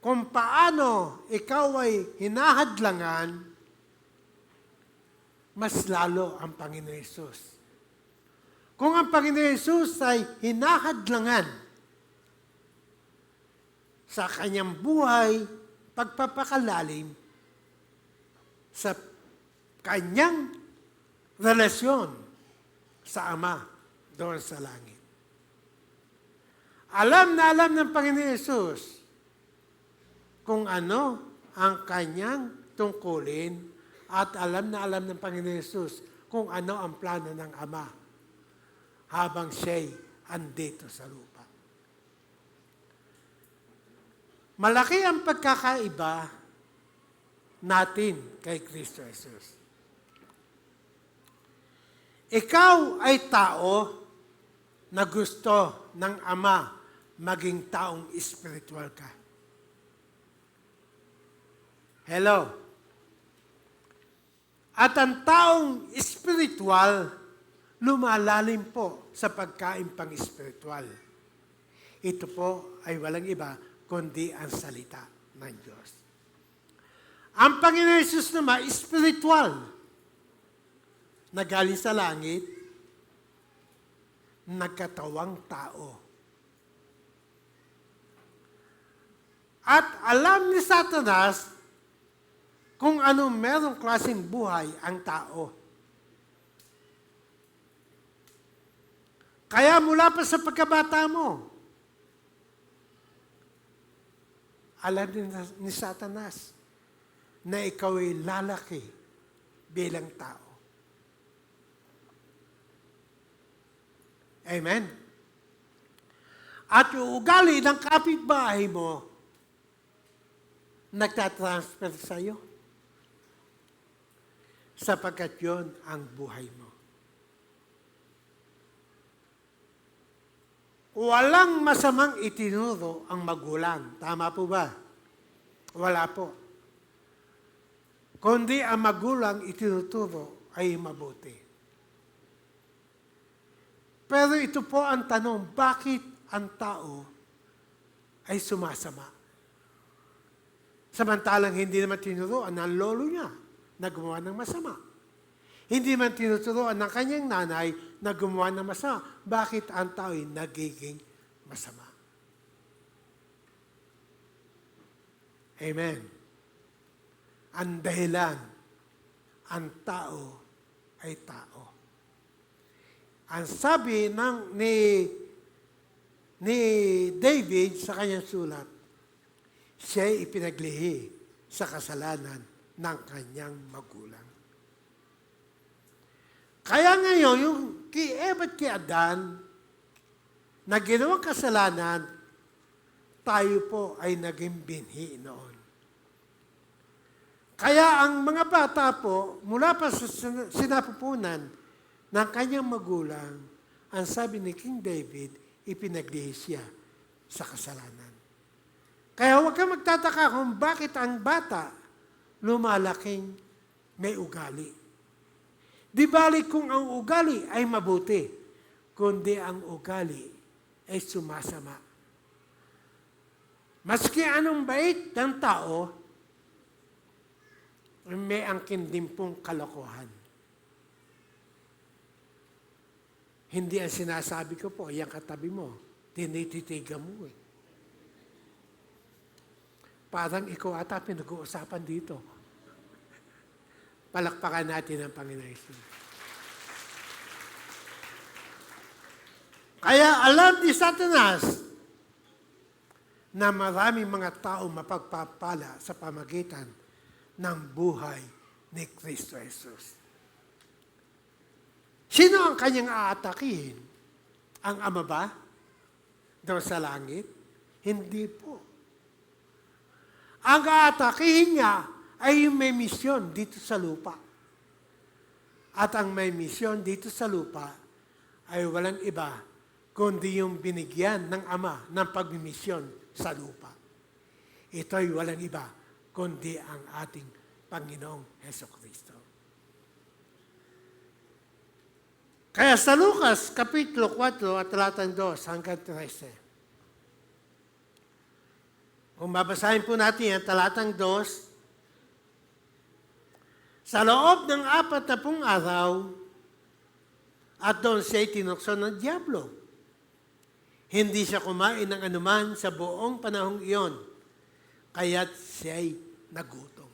Kung paano ikaw ay hinahadlangan, mas lalo ang Panginoon Hesus. Kung ang Panginoon Hesus ay hinahadlangan sa kanyang buhay, pagpapakalalim, sa kanyang relasyon sa Ama doon sa langit. Alam na alam ng Panginoon Hesus kung ano ang kanyang tungkulin at alam na alam ng Panginoon Hesus kung ano ang plano ng Ama habang siya'y andito sa lupa. Malaki ang pagkakaiba natin kay Kristo Jesus. Ikaw ay tao na gusto ng Ama maging taong espiritual ka. Hello? At ang taong espiritual, lumalalim po sa pagkain pang-espiritual. Ito po ay walang iba kundi ang salita ng Diyos. Ang Panginoon Hesus naman, espiritual, na galing sa langit, nagkatawang tao. At alam ni Satanas kung anong merong klaseng buhay ang tao. Kaya mula pa sa pagkabata mo, alam din ni Satanas na ikaw ay lalaki bilang tao. Amen? At yung ugali ng kapitbahay mo, nagtatransfer sa iyo. Sapagkat yun ang buhay mo. Walang masamang itinuro ang magulang. Tama po ba? Wala po. Kundi ang magulang itinuturo ay mabuti. Pero ito po ang tanong, bakit ang tao ay sumasama? Samantalang hindi naman tinuruan ng lolo niya na gumawa ng masama. Hindi man tinuturuan ng kanyang nanay na gumawa ng masama. Bakit ang tao ay nagiging masama? Amen. Ang dahilan, ang tao ay tao. Ang sabi ni David sa kanyang sulat, siya ay ipinaglihi sa kasalanan ng kanyang magulang. Kaya ngayon, yung kay Eva at kay Adan, na ginawang kasalanan, tayo po ay naging binhi noon. Kaya ang mga bata po, mula pa sa sinapupunan ng kanyang magulang, ang sabi ni King David, ipinaglihi siya sa kasalanan. Kaya huwag kang magtataka kung bakit ang bata lumalaking may ugali. Di balik kung ang ugali ay mabuti, kundi ang ugali ay sumasama. Maski anong bait ng tao, may angkin din pong kalokohan. Hindi ang sinasabi ko po, yung katabi mo, tinititigan mo eh. Parang ikaw ata pinag-uusapan dito. Palakpakan natin ang Panginoon Jesus. Kaya alam ni Satanas na maraming mga tao mapagpapala sa pamagitan ng buhay ni Kristo Jesus. Sino ang kanyang aatakihin? Ang Ama ba? Doon sa langit? Hindi po. Ang aatakihin niya ay yung may misyon dito sa lupa. At ang may misyon dito sa lupa ay walang iba kundi yung binigyan ng Ama ng pagmimisyon sa lupa. Ito ay walang iba kundi ang ating Panginoong Hesukristo. Kaya sa Lucas, Kapitulo 4 at talatang 2 hanggang 13. Kung babasahin po natin yan, talatang 2, sa loob ng 40 araw, at doon siya'y tinukso ng diablo. Hindi siya kumain ng anuman sa buong panahong iyon, kaya't siya'y nagutom.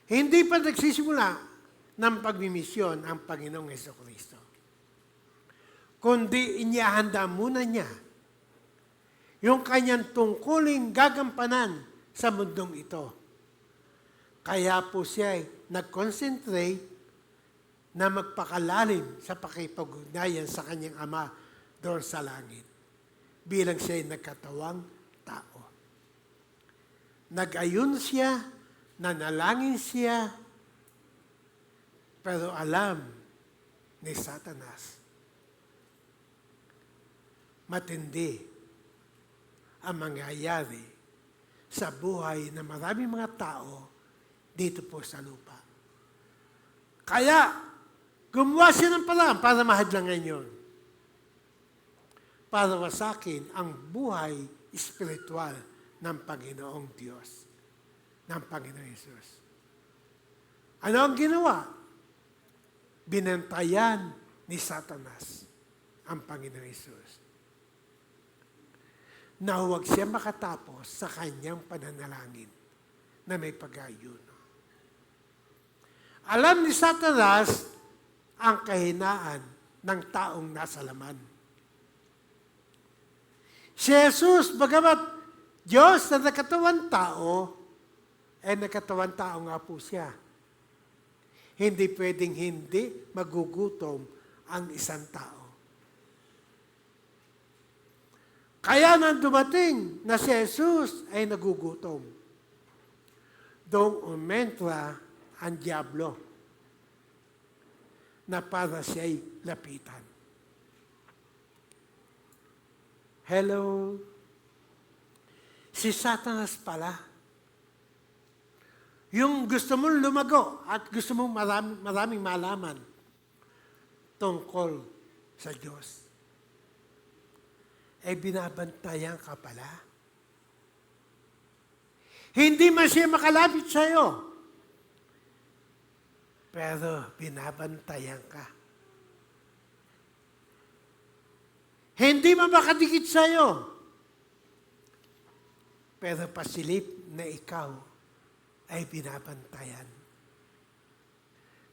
Hindi pa nagsisimula ng pagmimisyon ang Panginoong Hesukristo, kundi inihahanda muna niya yung kanyang tungkuling gagampanan sa mundong ito. Kaya po siya ay nag-concentrate na magpakalalim sa pakipag-ugnayan sa kanyang Ama doon sa langit, bilang siya ay nagkatawang tao. Nag-ayun siya, nanalangin siya, pero alam ni Satanas, matindi ang mangyayari sa buhay ng maraming mga tao dito po sa lupa. Kaya, gumawa siya ng paraan para mahadlangan yun. Para wasakin ang buhay espiritual ng Panginoong Diyos, ng Panginoong Jesus. Ano ang ginawa? Binantayan ni Satanas ang Panginoong Jesus na huwag siya makatapos sa kanyang pananalangin na may pag-ayuno. Alam ni Satanas ang kahinaan ng taong nasa laman. Si Jesus, bagamat Diyos na nakatawan tao, nakatawan tao nga po siya. Hindi pwedeng hindi magugutom ang isang tao. Kaya nang dumating na si Jesus ay nagugutom, doong umentra ang diablo na para siya'y lapitan. Hello? Si Satanas pala, yung gusto mong lumago at gusto mong maraming malaman tungkol sa Diyos, binabantayan ka pala. Hindi man siya makalapit sa iyo, pero binabantayan ka. Hindi man makadikit sa iyo, pero pasilip na ikaw ay binabantayan.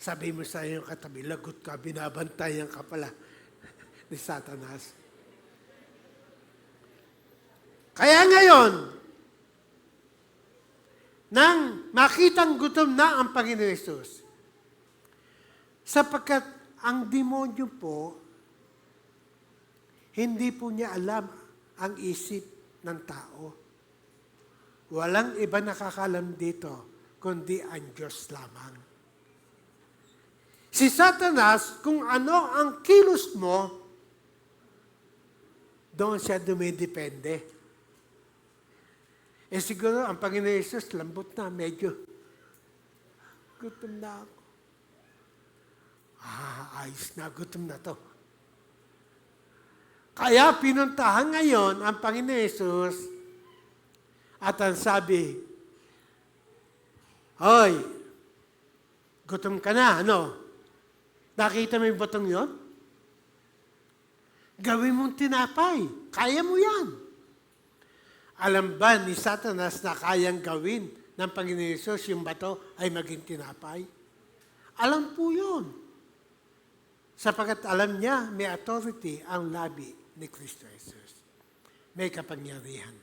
Sabi mo sa iyong katabi, lagot ka, binabantayan ka pala ni Satanas. Kaya ngayon, nang makitang gutom na ang Panginoon Jesus, sapagkat ang demonyo po, hindi po niya alam ang isip ng tao. Walang iba nakakalam dito, kundi ang Diyos lamang. Si Satanas, kung ano ang kilos mo, doon siya dumidepende. Siguro, ang Panginoon Jesus, lambot na, medyo gutom na ako. Ayos na, gutom na to. Kaya pinuntahan ngayon ang Panginoon Jesus at ang sabi, hoy, gutom ka na, ano? Nakita mo yung batong yon? Gawin mong tinapay. Kaya mo yan. Alam ba ni Satanas na kayang gawin ng Panginoon Jesus yung bato ay maging tinapay? Alam po yun. Sapagkat alam niya, may authority ang labi ni Kristo Jesus. May kapangyarihan.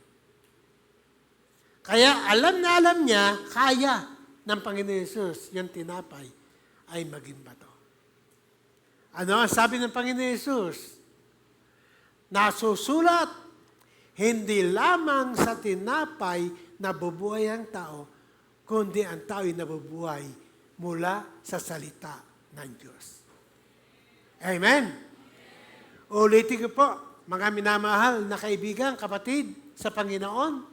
Kaya alam na alam niya, kaya ng Panginoon Jesus, yung tinapay ay maging bato. Ano ang sabi ng Panginoon Jesus? Nasusulat, hindi lamang sa tinapay nabubuhay ang tao, kundi ang tao ay nabubuhay mula sa salita ng Diyos. Amen? Ulitin ko po, mga minamahal na kaibigan, kapatid sa Panginoon,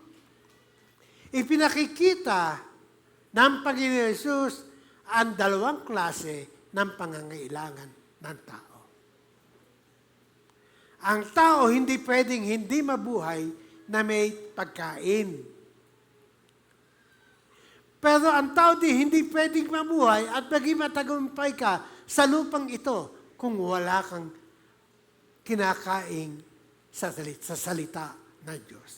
ipinakikita ng Panginoon Jesus ang dalawang klase ng pangangailangan ng tao. Ang tao hindi pwedeng hindi mabuhay na may pagkain. Pero ang tao hindi pwedeng mabuhay at maging matagumpay ka sa lupang ito kung wala kang kinakain sa salita ng Diyos.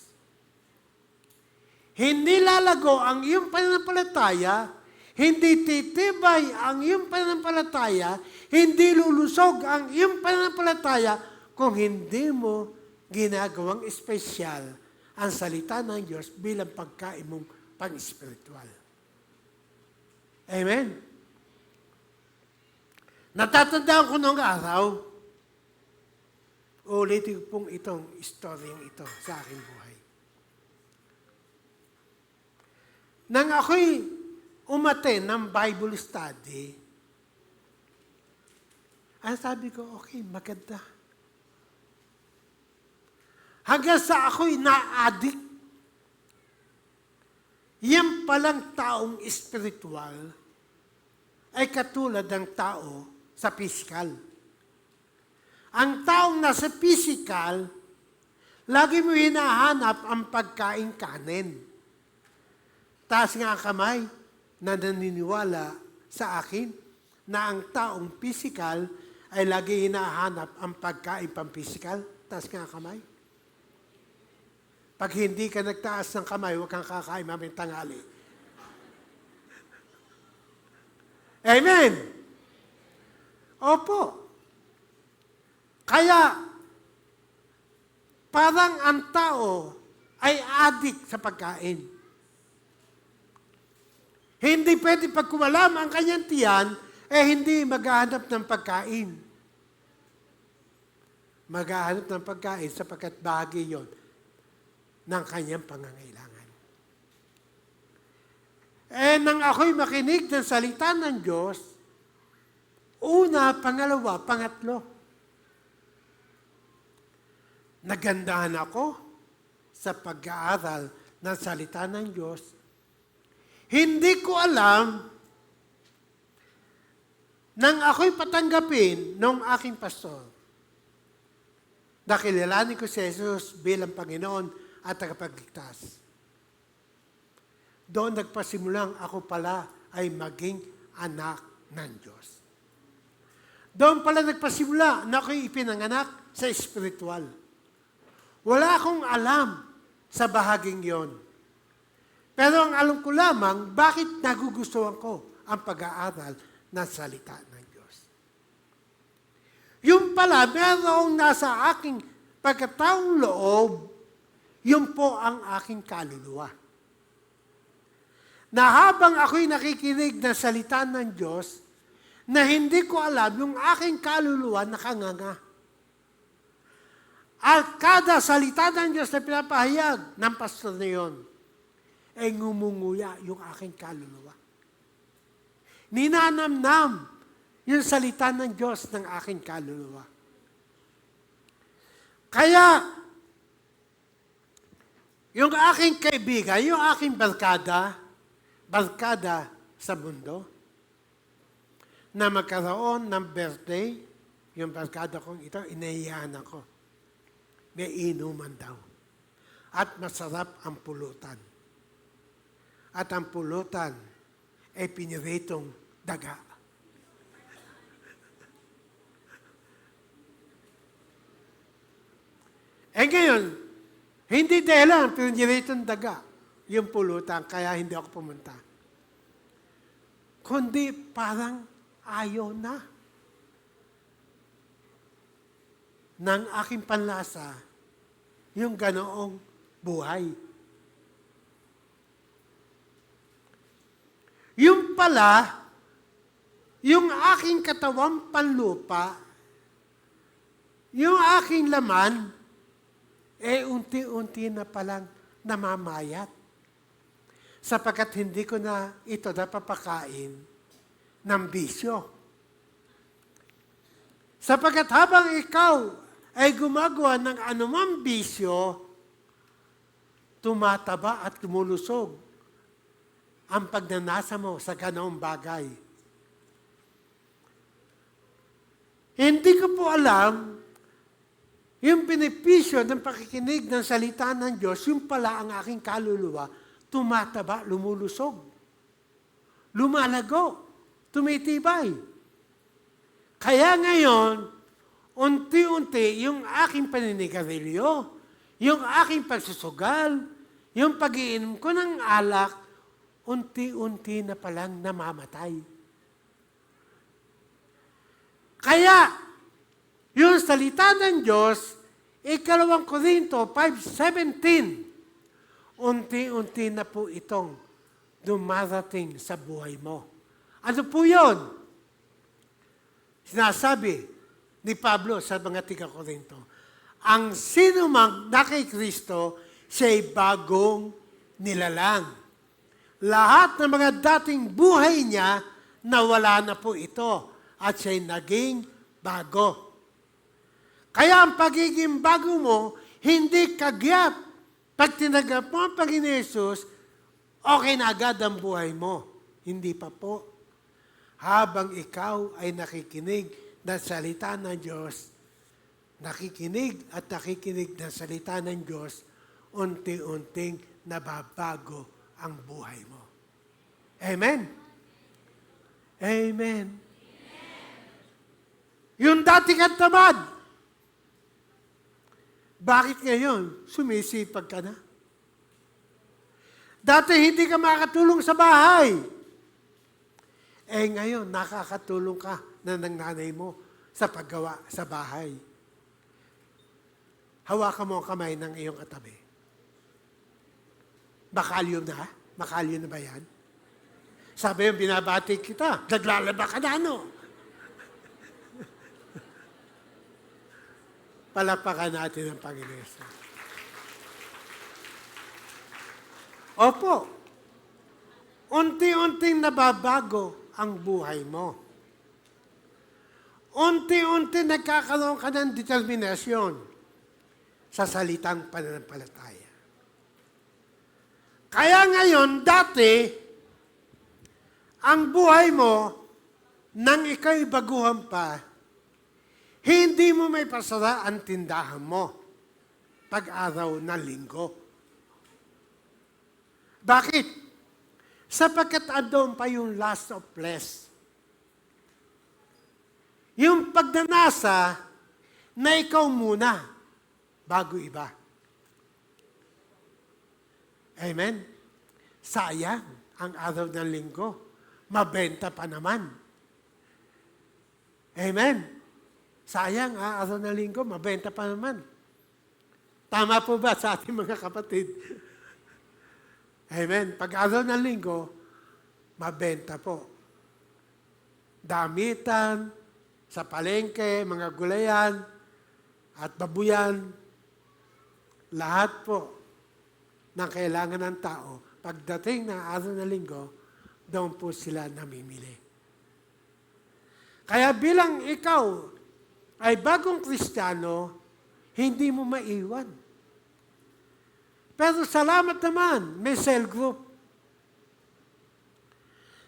Hindi lalago ang iyong pananampalataya, hindi titibay ang iyong pananampalataya, hindi lulusog ang iyong pananampalataya kung hindi mo ginagawang espesyal ang salita ng Diyos bilang pagkain mong pang-espiritual. Amen? Natatandaan ko noong araw, ulitin ko pong itong istoryang ito sa aking buhay. Nang ako'y umaten ng Bible study, ang sabi ko, okay, maganda. Hanggang sa ako'y na-addict. Yan palang taong espiritual ay katulad ng tao sa physical. Ang taong nasa physical, lagi mo hinahanap ang pagkain kanin. Taas nga ang kamay na naniniwala sa akin na ang taong physical ay lagi hinahanap ang pagkain pang-physical. Taas nga ang kamay. Pag hindi ka nagtaas ng kamay, huwag kang kakain mamayang tanghali. Amen? Opo. Kaya, parang ang tao ay addict sa pagkain. Hindi pwede pag kumalam ang kanyang tiyan, hindi maghahanap ng pagkain. Maghahanap ng pagkain sapagkat bahagi yon ng kanyang pangangailangan. Nang ako'y makinig ng salita ng Diyos, una, pangalawa, pangatlo, nagandahan ako sa pag-aaral ng salita ng Diyos. Hindi ko alam nang ako'y patanggapin ng aking pastor. Nakilalanin ko si Jesus bilang Panginoon at tagapagligtas. Doon nagpasimulang ako pala ay maging anak ng Diyos. Doon pala nagpasimula na ako'y ipinanganak sa espiritual. Wala akong alam sa bahaging yon. Pero ang alam ko lamang, bakit nagugustuhan ko ang pag-aaral ng salita ng Diyos. Yung pala, merong nasa aking pagkataong loob, yun po ang aking kaluluwa. Na habang ako'y nakikinig ng salita ng Diyos, na hindi ko alam yung aking kaluluwa nakanganga. At kada salita ng Diyos na pinapahayag ng pastor na yun, ay ngumunguya yung aking kaluluwa. Ninanamnam yung salita ng Diyos ng aking kaluluwa. Kaya, yung aking kaibigan, yung aking barkada sa mundo, na magkaroon ng birthday, yung barkada kong ito, inahiyahan ako. May inuman daw. At masarap ang pulutan. At ang pulutan ay piniritong daga. Ngayon, hindi dahil piniritong daga yung pulutan, kaya hindi ako pumunta. Kundi parang ayaw na ng aking panlasa yung ganoong buhay. Yung pala, yung aking katawang panlupa, yung aking laman, unti-unti na palang namamayat. Sapagkat hindi ko na ito napapakain ng bisyo. Sapagkat habang ikaw ay gumagawa ng anumang bisyo, tumataba at lumulusog ang pagnanasa mo sa ganoong bagay. Hindi ko po alam yung benepisyo ng pakikinig ng salita ng Diyos, yung pala ang aking kaluluwa, tumataba, lumulusog, lumalago, tumitibay. Kaya ngayon, unti-unti yung aking paninigarilyo, yung aking pagsusugal, yung pag-iinom ko ng alak, unti-unti na palang namamatay. Kaya, yung salita ng Diyos, 2 Korinto 5:17, unti-unti na po itong dumarating sa buhay mo. Ano po yun? Sinasabi ni Pablo sa mga tiga-Korinto, ang sino mang na kay Kristo, siya'y bagong nilalang. Lahat ng mga dating buhay niya, nawala na po ito at siya'y naging bago. Kaya ang pagiging bago mo, hindi kagyat. Pag tinanggap mo ang Panginoon Yesus, okay na agad ang buhay mo. Hindi pa po. Habang ikaw ay nakikinig ng salita ng Diyos, nakikinig at nakikinig ng salita ng Diyos, unti-unting nababago ang buhay mo. Amen? Amen. Yung dati kang tamad, bakit ngayon sumisipag ka na? Dati hindi ka makatulong sa bahay. Ngayon, nakakatulong ka na ng nanay mo sa paggawa sa bahay. Hawakan mo ang kamay ng iyong katabi. Bakalyo na? Bakalyo na ba yan? Sabi yung binabati kita, naglalaba ka na ano? Palapakan natin ang Panginoon. Opo, unti-unting nababago ang buhay mo. Unti-unti nagkakaroon ka ng determinasyon sa salitang pananampalataya. Kaya ngayon, dati, ang buhay mo, nang ikaw'y baguhan pa, hindi mo may pasara ang tindahan mo pag-araw ng linggo. Bakit? Sapagkat andun pa yung lust of flesh. Yung pagnanasa na ikaw muna bago iba. Amen? Sayang ang araw ng linggo. Mabenta pa naman. Amen? Sayang, araw ng linggo, mabenta pa naman. Tama po ba sa ating mga kapatid? Amen. Pag araw ng linggo, mabenta po. Damitan, sa palengke, mga gulayan, at babuyan, lahat po ng kailangan ng tao, pagdating ng araw ng linggo, doon po sila namimili. Kaya bilang ikaw ay bagong Kristiyano, hindi mo maiwan. Pero salamat naman, may cell group.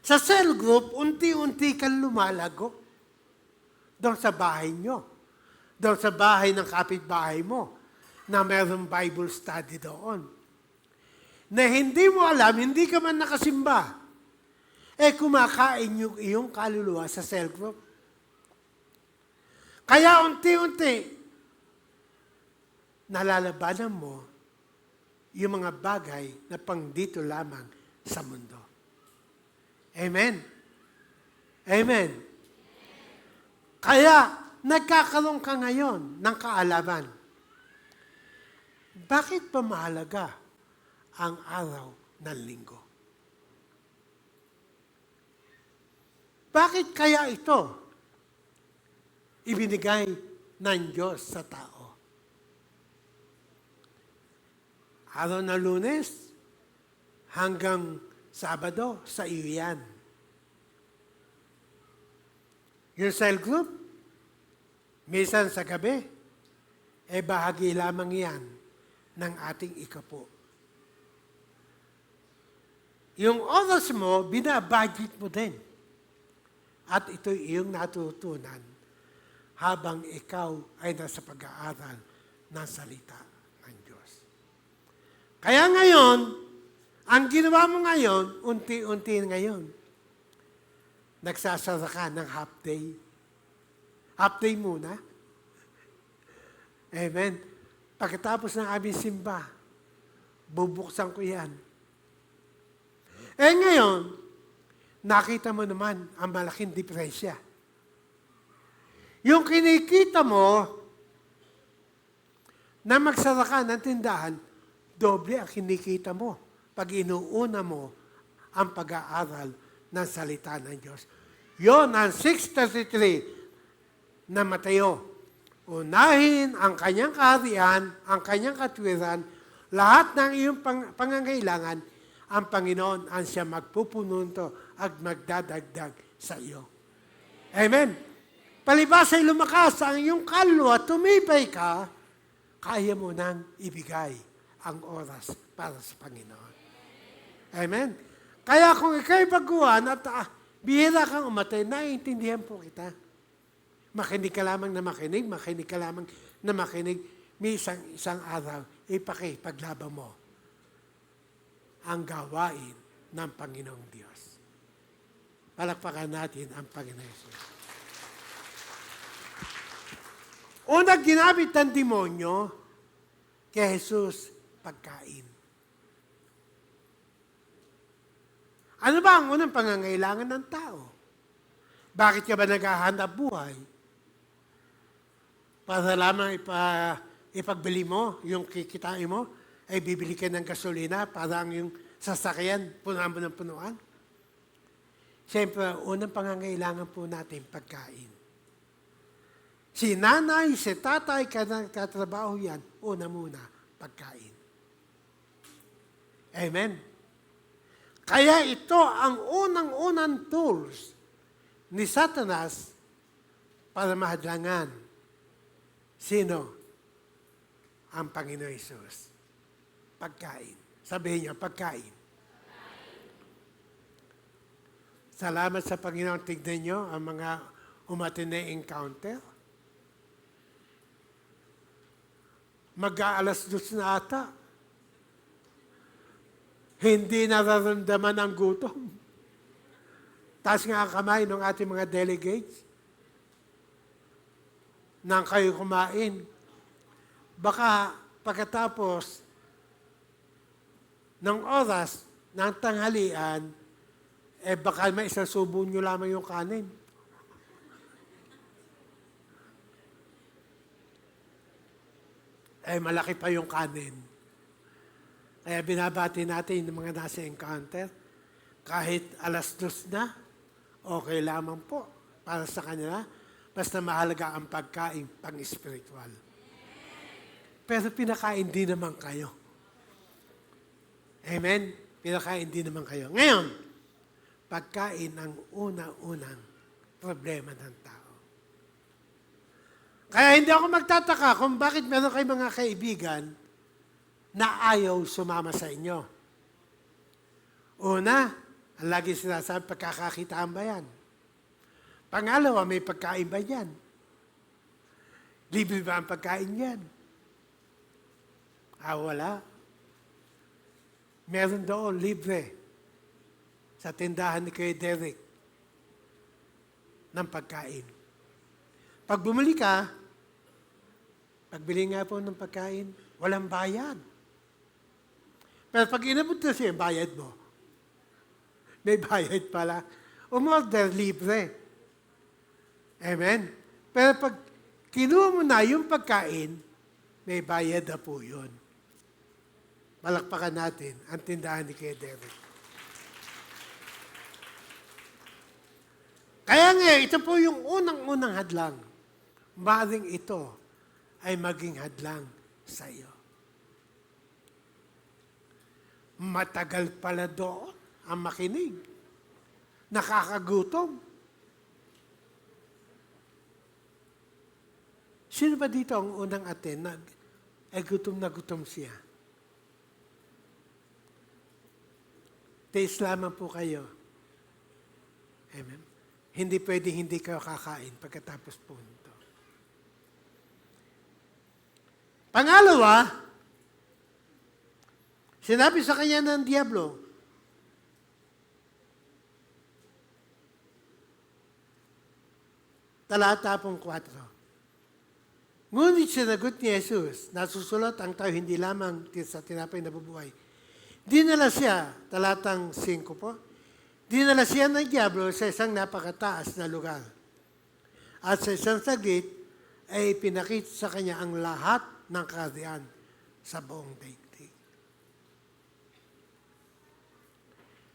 Sa cell group, unti-unti kang lumalago. Doon sa bahay nyo. Doon sa bahay ng kapitbahay mo na mayroong Bible study doon. Na hindi mo alam, hindi ka man nakasimba. Kumakain yung iyong kaluluwa sa cell group. Kaya unti-unti, nalalabanan mo yung mga bagay na pang dito lamang sa mundo. Amen? Amen? Kaya, nagkakaroon ka ngayon ng kaalaman. Bakit pa mahalaga ang araw ng linggo? Bakit kaya ito ibinigay ng Diyos sa tao? Araw na Lunes hanggang Sabado, sa iyo yan. Yung cell group, minsan sa gabi, bahagi lamang yan ng ating ikapo. Yung oras mo, binabudget mo din. At ito'y iyong natutunan habang ikaw ay nasa pag-aaral ng salita ng Diyos. Kaya ngayon, ang ginawa mo ngayon, unti-unti ngayon, nagsasara ka ng half day. Half day muna. Amen. Pagkatapos ng aming simba, bubuksan ko yan. Ngayon, nakita mo naman ang malaking diferensya. Yung kinikita mo na magsara ka ng tindahan, doble ang kinikita mo pag inuuna mo ang pag-aaral ng salita ng Diyos. Yon ang 6:33 na Mateo. Unahin ang kanyang kaharian, ang kanyang katwiran, lahat ng iyong pangangailangan, ang Panginoon ang siya magpupuno nito at magdadagdag sa iyo. Amen. Palibas ay lumakas ang iyong kaluluwa, tumibay ka, kaya mo nang ibigay ang oras para sa Panginoon. Amen. Kaya kung ikaw'y baguhan at bihira kang umatay, naiintindihan po kita. Makinig ka lamang na makinig, makinig ka lamang na makinig, may isang araw, ipakipaglaban mo ang gawain ng Panginoong Diyos. Palakpakan natin ang Panginoon Jesus. Unang ginamit ng demonyo kay Jesus, pagkain. Ano ba ang unang pangangailangan ng tao? Bakit ka ba naghahanap buhay? Para lamang ipagbili mo, yung kikitain mo, ay bibili ka ng gasolina para ang yung sasakyan, punuan mo ng punuan. Siyempre, unang pangangailangan po natin, pagkain. Si nanay, si tatay, katrabaho yan, una muna, pagkain. Amen. Kaya ito ang unang-unang tools ni Satanas para mahadlangan. Sino? Ang Panginoon Jesus. Pagkain. Sabihin niyo, pagkain. Salamat sa Panginoon. Tignan niyo ang mga umatin na encounter. Mag-aalas 2 na ata. Hindi nararamdaman ang gutom. Taas nga ang kamay ng ating mga delegates. Nang kayo kumain. Baka pagkatapos ng oras ng tanghalian, baka may isasubo nyo lamang yung kanin. Malaki pa yung kanin. Kaya binabati natin yung mga nasa encounter, kahit alas 2 na, okay lamang po para sa kanila, basta mahalaga ang pagkain pang-spiritual. Pero pinakain din naman kayo. Amen? Pinakain din naman kayo. Ngayon, pagkain ang una-unang problema ng tao. Kaya hindi ako magtataka kung bakit meron kayo mga kaibigan na ayaw sumama sa inyo. Una, ang lagi sinasabi, pagkakakitaan ba yan? Pangalawa, may pagkain ba yan? Libre ba ang pagkain yan? Wala. Meron doon, libre. Sa tindahan ni Kuya Derek ng pagkain. Pag bumili ka, pagbili nga po ng pagkain, walang bayad. Pero pag inabot na siya, bayad mo. May bayad pala. Umorder, libre. Amen? Pero pag kinuha mo na yung pagkain, may bayad na po yun. Palakpakan natin ang tindahan ni Kuya Derek. Kaya nga, ito po yung unang-unang hadlang. Maring ito ay maging hadlang sa iyo. Matagal pala doon ang makinig. Nakakagutom. Sino ba dito ang unang atin ay gutom na gutom siya? Taste lamang po kayo. Amen. Hindi pwede hindi kayo kakain pagkatapos po nito. Pangalawa, sinabi sa kanya ng Diablo, talata 4. Ngunit sinagot ni Jesus, nasusulat ang tao hindi lamang sa tinapay na bubuhay. Dinala siya, talatang 5 po, dinala siya ng Diablo sa isang napakataas na lugar. At sa isang saglit, ay pinakita sa kanya ang lahat ng kaharian sa buong daigdig.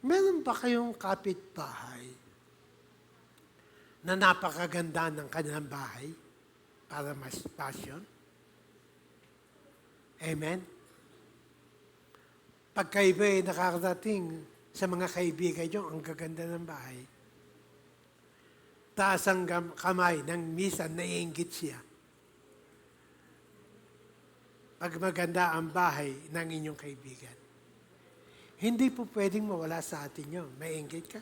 Meron ba kayong kapitbahay na napakaganda ng kanilang bahay para mas passion? Amen? Pag kayo ay nakakarating sa mga kaibigan nyo, ang gaganda ng bahay, taas ang kamay ng misan naiinggit siya. Pag maganda ang bahay ng inyong kaibigan. Hindi po pwedeng mawala sa atin yun. Maiinggit ka.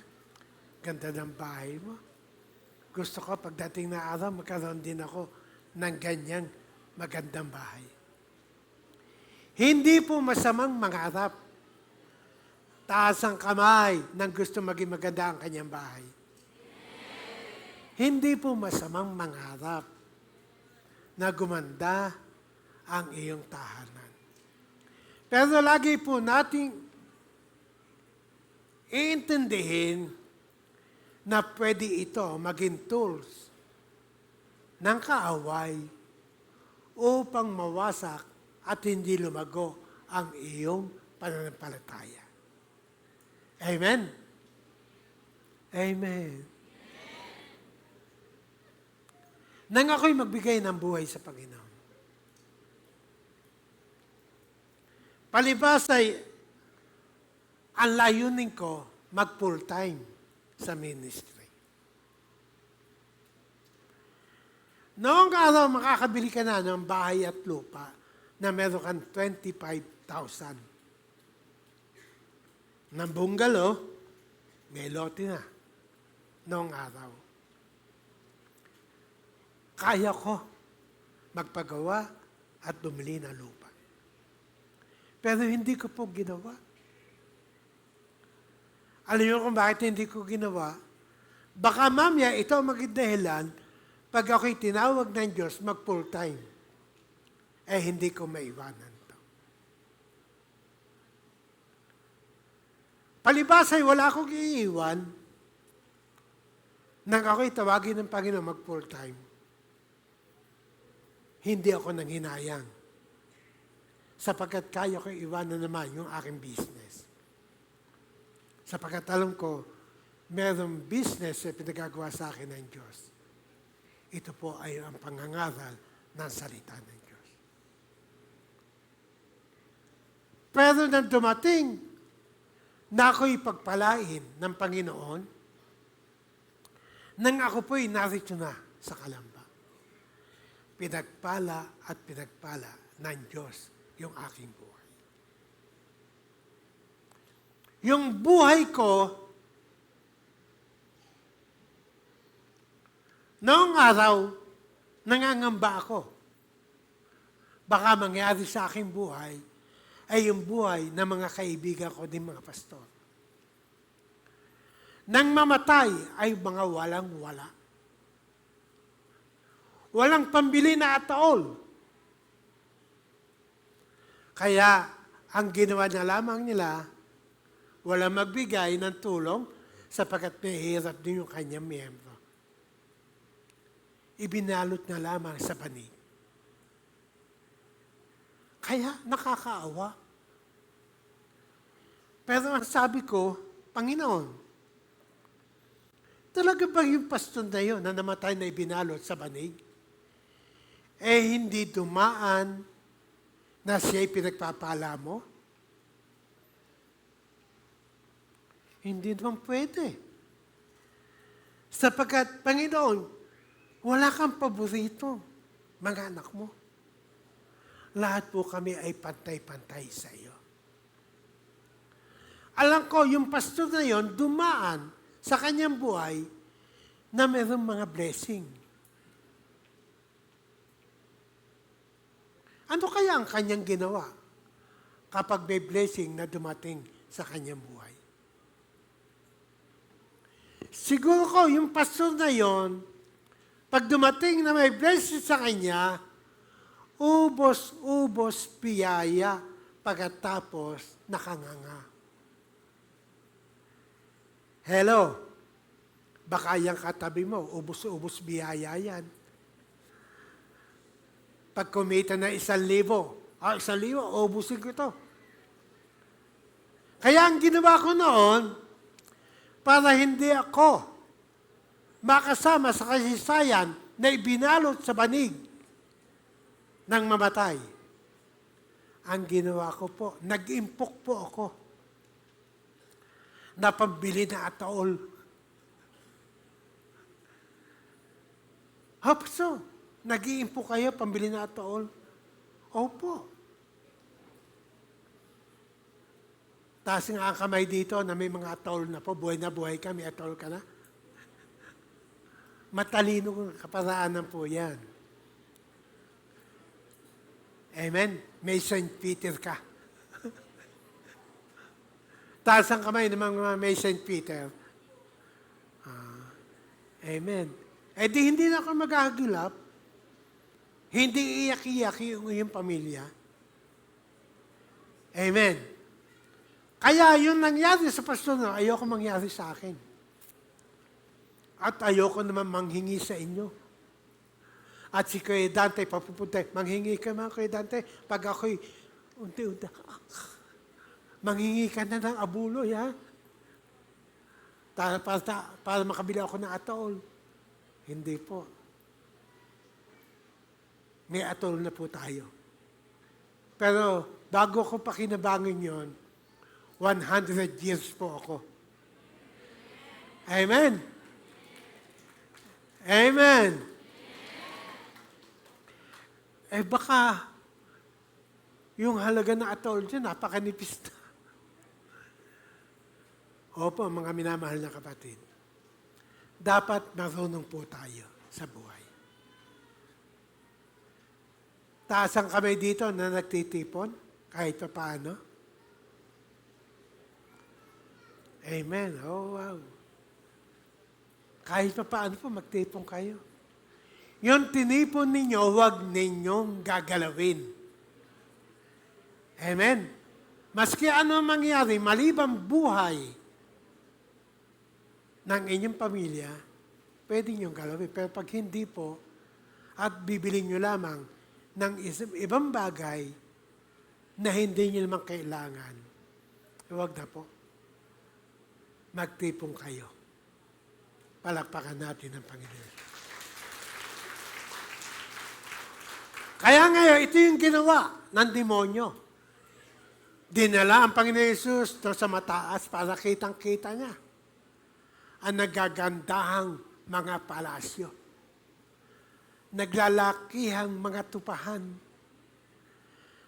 Ganda ng bahay mo. Gusto ko pagdating na araw, magkaroon din ako ng ganyang magandang bahay. Hindi po masamang mangarap. Taas ang kamay ng gusto maging maganda ang kanyang bahay. Hindi po masamang mangarap na gumanda ang iyong tahanan. Pero lagi po nating iintindihin na pwede ito maging tools ng kaaway upang mawasak at hindi lumago ang iyong pananampalataya. Amen? Amen. Nang ako'y magbigay ng buhay sa Panginoon. Palibas ay ang layunin ko mag-full time sa ministry. Noong araw, makakabili ka na ng bahay at lupa na meron kang 25,000. Ng bungalow, may lote na. Noong araw. Kaya ko magpagawa at bumili ng lupa. Pero hindi ko po ginawa. Alam niyo kung bakit hindi ko ginawa? Baka mamaya ito ang maging dahilan pag ako'y tinawag ng Diyos mag-full time. Eh hindi ko maiwanan to. Palibas ay wala akong iiwan nang ako'y tawagin ng Panginoon mag-full time. Hindi ako nanghinayang. Sapagkat kaya ko iwanan naman yung aking business. Sapagkat alam ko, merong business na pinagagawa sa akin ng Diyos. Ito po ay ang pangangaral ng salita ng Diyos. Pero nang dumating na ako'y pagpalain ng Panginoon, nang ako po'y narito na sa Kalamba. Pinagpala at pinagpala ng Diyos yung aking buhay. Yung buhay ko, noong araw, nangangamba ako. Baka mangyari sa aking buhay ay yung buhay ng mga kaibigan ko din mga pastor. Nang mamatay ay mga walang-wala. Walang pambili na ataol. Kaya, ang ginawa niya lamang nila, walang magbigay ng tulong sapagkat mahirap din yung kanyang miyembro. Ibinalot na lamang sa banig. Kaya, nakakaawa. Pero ang sabi ko, Panginoon, talaga ba yung pastor na yun na namatay na ibinalot sa banig? Eh, hindi dumaan na siya'y pinagpapala mo? Hindi naman pwede. Sapagkat, Panginoon, wala kang paborito, mga anak mo. Lahat po kami ay pantay-pantay sa iyo. Alam ko, yung pastor na yon dumaan sa kanyang buhay na mayroong mga blessing. Ano kaya ang kanyang ginawa kapag may blessing na dumating sa kanyang buhay? Siguro ko, yung pastor na yon, pag dumating na may blessing sa kanya, ubos-ubos piyaya pagkatapos nakanganga. Hello, baka yung katabi mo, ubos-ubos biyaya yan. Pag kumita na 1,000, 1,000, ubusin ko ito. Kaya ang ginawa ko noon, para hindi ako makasama sa kasaysayan na ibinalot sa banig ng mamatay. Ang ginawa ko po, nag-impok po ako na pambili na ataol. Hapso, nag-iimpok kayo, pambili na ataol? Opo. Taas nga ang kamay dito na may mga atol na po. Buhay na buhay ka, may atol ka na. Matalino kong kaparaanan po yan. Amen? May St. Peter ka. Taas ang kamay ng mga may St. Peter. Amen. Eh di hindi na ako maghahagilap. Hindi iyak-iyak yung iyong pamilya. Amen. Kaya yung nangyari sa pastor na, ayoko mangyari sa akin. At ayoko naman manghingi sa inyo. At si Kuya Dante, papupunta, manghingi ka mga Kuya Dante, pag ako'y unti-unti, manghingi ka na ng abuloy, ha? Para makabili ako ng ataol. Hindi po. May atol na po tayo. Pero bago ko pakinabangin yon, 100 years po ako. Amen. Amen. Eh baka yung halaga na atol dyan, napakanipis na. Opo, mga minamahal na kapatid. Dapat marunong po tayo sa buhay. Taas ang kamay dito na nagtitipon, kahit pa paano. Amen. Oh, wow. Kahit pa paano po, magtipon kayo. Yung tinipon ninyo, huwag ninyong gagalawin. Amen. Maski ano mangyari, malibang buhay ng inyong pamilya, pwede niyong galawin. Pero pag hindi po, at bibiling nyo lamang ng ibang bagay na hindi nyo naman kailangan, huwag na po. Magtipon kayo. Palakpakan natin ang Panginoon. Kaya ngayon, ito yung ginawa ng demonyo. Dinala ang Panginoon Jesus sa mataas para kitang-kita niya ang nagagandahang mga palasyo. Naglalakihang mga tupahan.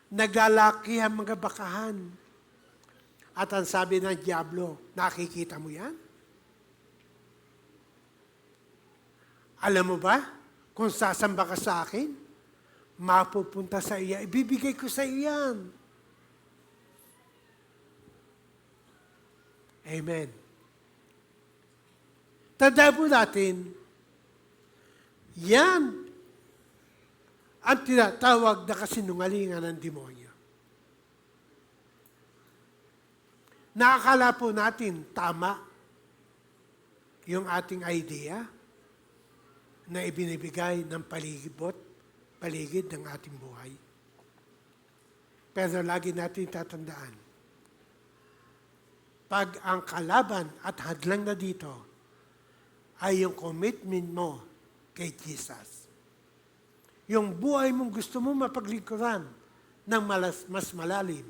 Naglalakihang mga bakahan. At ang sabi ng Diablo, nakikita mo yan? Alam mo ba, kung sasamba ka sa akin, mapupunta sa iya, ibibigay ko sa iyan. Amen. Tandaan po natin, yan ang tinatawag na kasinungalingan ng demonyo. Nakakala po natin tama yung ating idea na ibinibigay ng paligid ng ating buhay. Pero lagi natin tatandaan, pag ang kalaban at hadlang na dito ay yung commitment mo kay Jesus. Yung buhay mong gusto mo mapaglingkuran ng mas malalim,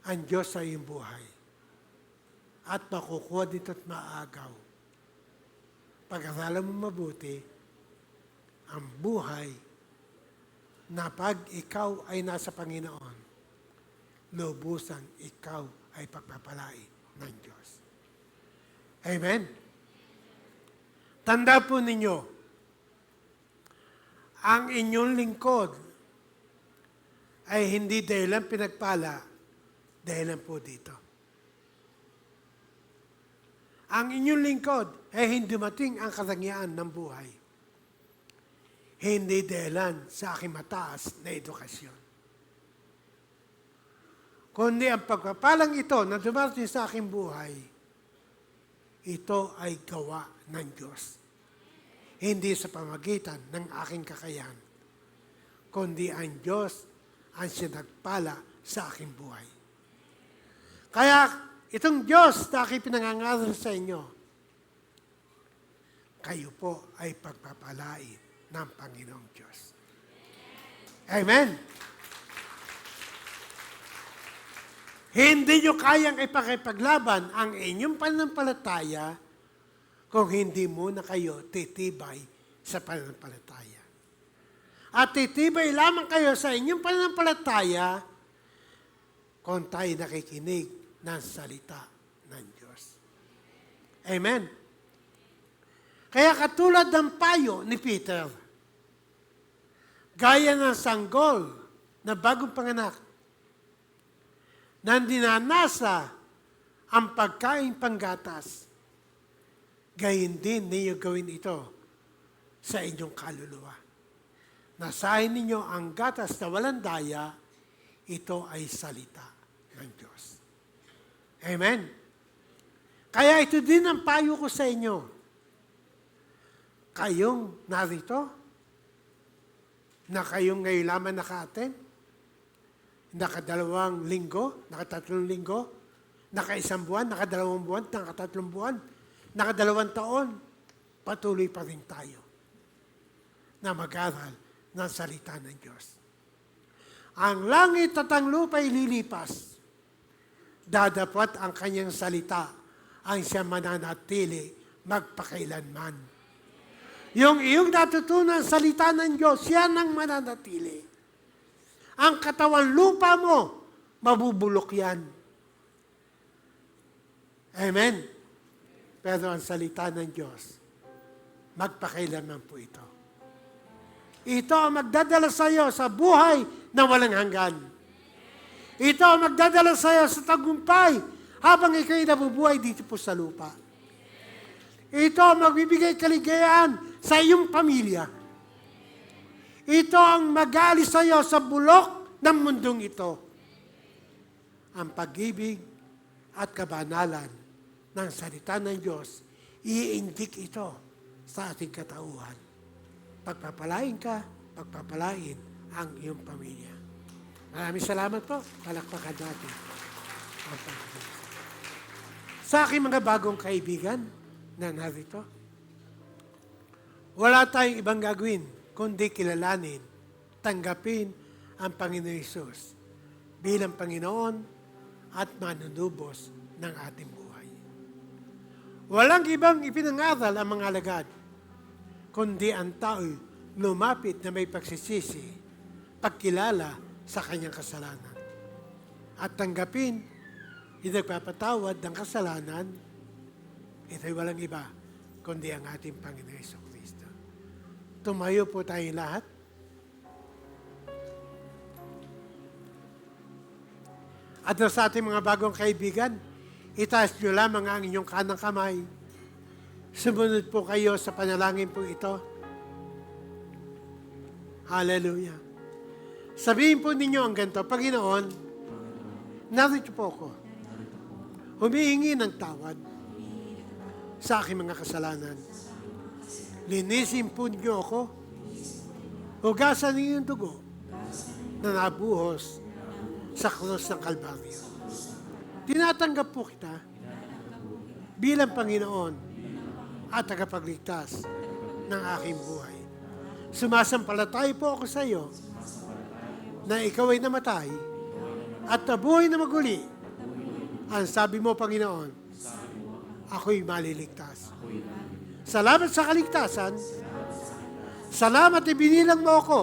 ang Diyos sa iyong buhay. At makukuha dito at maagaw. Pag-aralan mo mabuti, ang buhay na pag ikaw ay nasa Panginoon, lubusan ikaw ay pagpapalain ng Diyos. Amen? Tanda po ninyo, ang inyong lingkod ay hindi dahilan pinagpala, dahilan po dito. Ang inyong lingkod ay hindi dumating ang karangyaan ng buhay. Hindi dahilan sa aking mataas na edukasyon. Kundi ang pagpapalang ito na dumarating sa aking buhay, ito ay gawa ng Diyos. Hindi sa pamagitan ng aking kakayahan, kundi ang Diyos ang sinagpala sa aking buhay. Kaya itong Diyos na aking pinangangaral sa inyo, kayo po ay pagpapalain ng Panginoong Diyos. Amen? Hindi nyo kayang ipakipaglaban ang inyong pananampalataya kung hindi muna kayo titibay sa pananampalataya. At titibay lamang kayo sa inyong pananampalataya kung tayo nakikinig ng salita ng Diyos. Amen? Kaya katulad ng payo ni Peter, gaya ng sanggol na bagong panganak, na dinanasa ang pagkain panggatas, gayon din ninyo gawin ito sa inyong kaluluwa. Nasahin ninyo ang gatas na walang daya, ito ay salita ng Diyos. Amen? Kaya ito din ang payo ko sa inyo. Kayong narito, na kayong ngayon lamang naka-attend, naka-2 linggo, naka-3 linggo, naka-1 buwan, naka-2 buwan, naka-3 buwan, naka-2 taon, patuloy pa rin tayo na mag-aral ng salita ng Diyos. Ang langit at ang lupa ay lilipas. Dadapat ang kanyang salita ang siya mananatili magpakailanman. Yung iyong natutunan salita ng Diyos, siya nang mananatili. Ang katawan lupa mo, mabubulok yan. Amen? Pero ang salita ng Diyos, magpakailanman po ito. Ito ang magdadala sa iyo sa buhay na walang hanggan. Ito ang magdadala sa iyo sa tagumpay habang ikaw'y nabubuhay dito po sa lupa. Ito ang magbibigay kaligayahan sa iyong pamilya. Ito ang mag-aalis sa iyo sa bulok ng mundong ito. Ang pag-ibig at kabanalan ng salita ng Diyos, i-indik ito sa ating katauhan. Pagpapalain ka, pagpapalain ang iyong pamilya. Maraming salamat po. Palakpakan natin. Sa aking mga bagong kaibigan na narito, wala tayong ibang gagawin kundi kilalanin, tanggapin ang Panginoon Hesus bilang Panginoon at manunubos ng ating buhay. Walang ibang ipinangaral ang mga alagad, kundi ang tao'y lumapit na may pagsisisi, pagkilala sa kanyang kasalanan. At tanggapin, nagpapatawad ng kasalanan, ito'y walang iba, kundi ang ating Panginoon Hesus Kristo. Tumayo po tayo lahat. At sa ating mga bagong kaibigan, itaas nyo lamang ang inyong kanang kamay. Sumunod po kayo sa panalangin po ito. Hallelujah. Sabihin po ninyo ang ganito, Panginoon, narito po ako. Humihingi ng tawad sa aking mga kasalanan. Linisin po niyo ako. Hugasan niyo yung dugo na nabuhos sa krus ng Kalbaryo. Tinatanggap po kita bilang Panginoon at tagapagligtas ng aking buhay. Sumasampalatay po ako sa iyo na ikaw ay namatay at nabuhay na maguli. Ang sabi mo, Panginoon, ako'y maliligtas. Salamat sa kaligtasan. Salamat ibinilang mo ako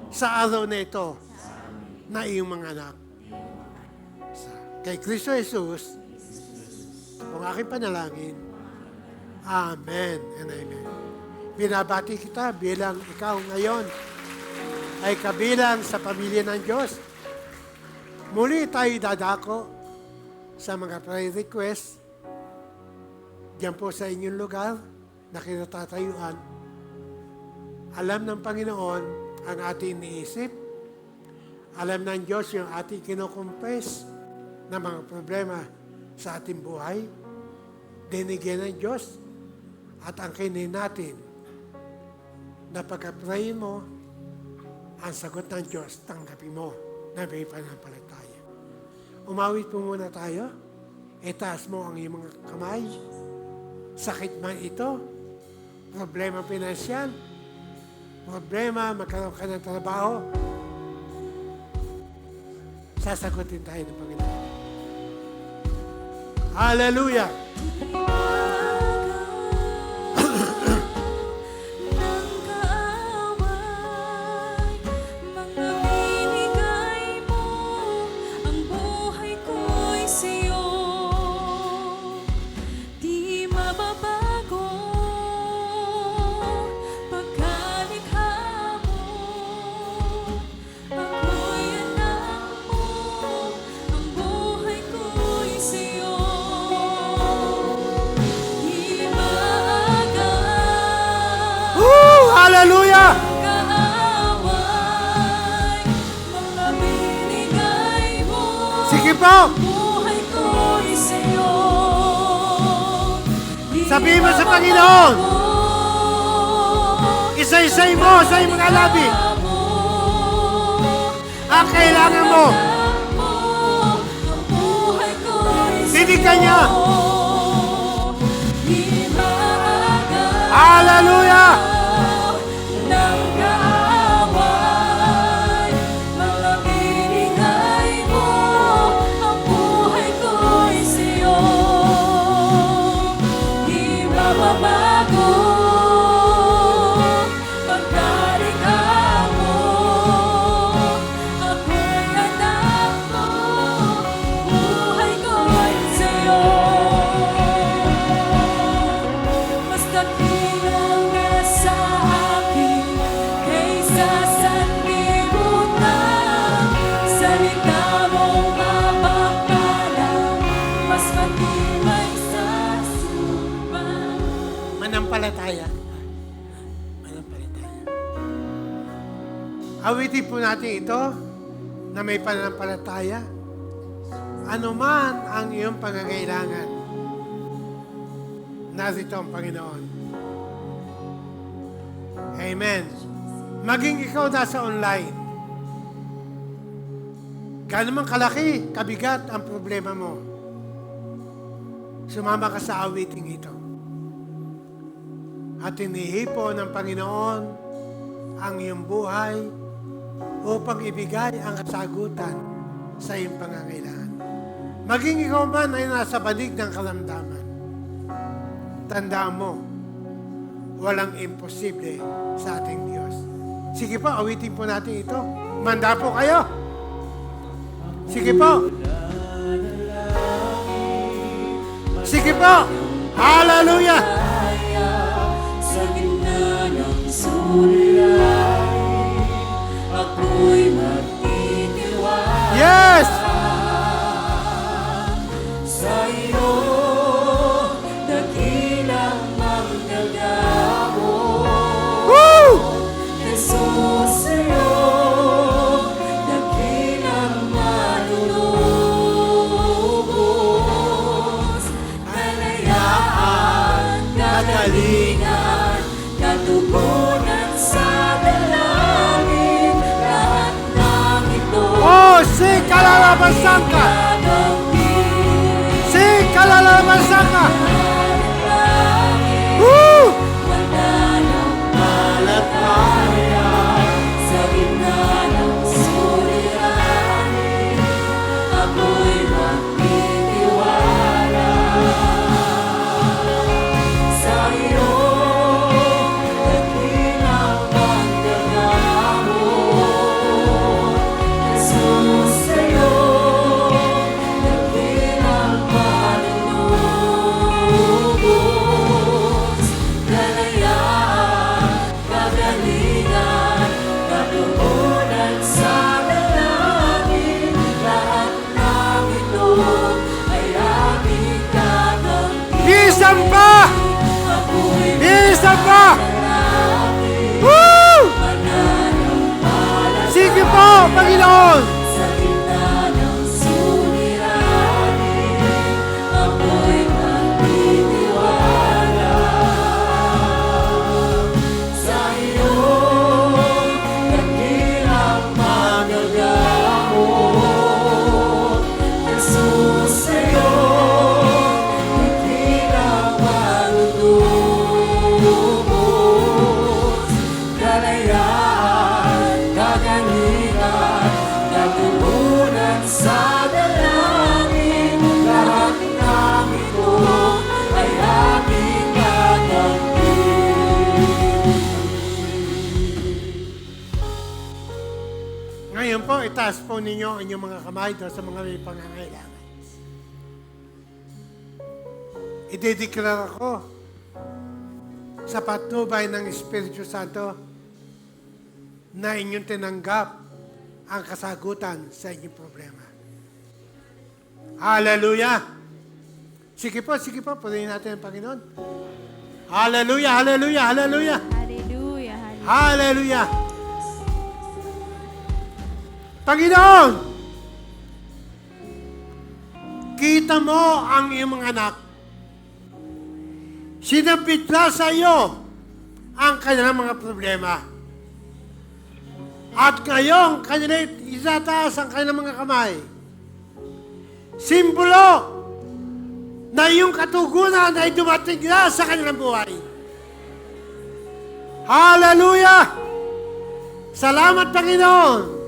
sa araw na ito na iyong mga anak. Kay Kristo Jesus, ang aking panalangin. Amen and amen. Binabati kita bilang ikaw ngayon ay kabilang sa pamilya ng Diyos. Muli tayo dadako sa mga prayer request. Diyan po sa inyong lugar na kinatatayuan. Alam ng Panginoon ang ating iniisip. Alam ng Diyos yung ating kinukumpes na mga problema sa ating buhay. Dinigyan ng Diyos at ang kinin natin na pagka-pray mo, ang sagot ng Diyos, tanggapin mo na may pananampalataya. Umawit po muna tayo. Itaas mo ang iyong mga kamay. Sakit man ito, problema pinansyal, problema magkaroon ka ng trabaho, sasagutin tayo ng Panginoon. Hallelujah! Hallelujah! Sige po! Sabihin mo sa Panginoon, isa-isay mo sa iyong mga labi ang kailangan mo. Bibigyan niya. Hallelujah! Manampalataya. Awitin po natin ito na may pananampalataya. Ano man ang iyong pangangailangan, narito ang Panginoon. Amen. Maging ikaw nasa online. Gaano man kalaki, kabigat ang problema mo. Sumama ka sa awiting ito. At inihipo ng Panginoon ang iyong buhay upang ibigay ang kasagutan sa iyong pangangailangan. Maging ikaw man ay nasa banig ng kalamdaman, tandaan mo, walang imposible sa ating Diyos. Sige po, awitin po natin ito. Manda po kayo. Sige po. Sige po. Hallelujah. Sa gitna ng suliranin, ako'y magtitiwala. Yes! Sa iyo, dakilang manggagamo. Woo! Jesus, sa iyo, dakilang manunubos. Kalayaan, kagalingan, katugunan sa dalangin, lahat ng ito. Oh, si kalalabasan ka! Si kalalabasan ka! Woo! Sa gitna ng suliranin, ako'y magtitiwala. Sa iyo, dakilang manggagamo. Jesus, sa iyo, dakilang manunubos. Isa pa! Woo! Sige po, Panginoon! Sa gitna ng suliranin, ako'y magtitiwala sa iyo, dakilang magagamot. Jesus, sa iyo, dakilang malulubos. Kalayaan, kagalingan, katulunan sa dalangin. Lahat ng ito ay aking gagawin. Ngayon po, itaas po ninyo ang inyong mga kamay doon sa mga may pangangailangan. Idedeklara ko sa patnubay ng Espiritu Santo na inyong tinanggap ang kasagutan sa inyong problema. Hallelujah! Sige po, purihin natin ang Panginoon. Hallelujah, hallelujah, hallelujah! Hallelujah. Hallelujah! Panginoon, kita mo ang iyong mga anak. Sinabitla sa iyo ang kanilang mga problema. At ngayong kanila itataas ang kanilang mga kamay. Simbolo na iyong katugunan ay dumating na sa kanilang buhay. Hallelujah! Salamat, Panginoon!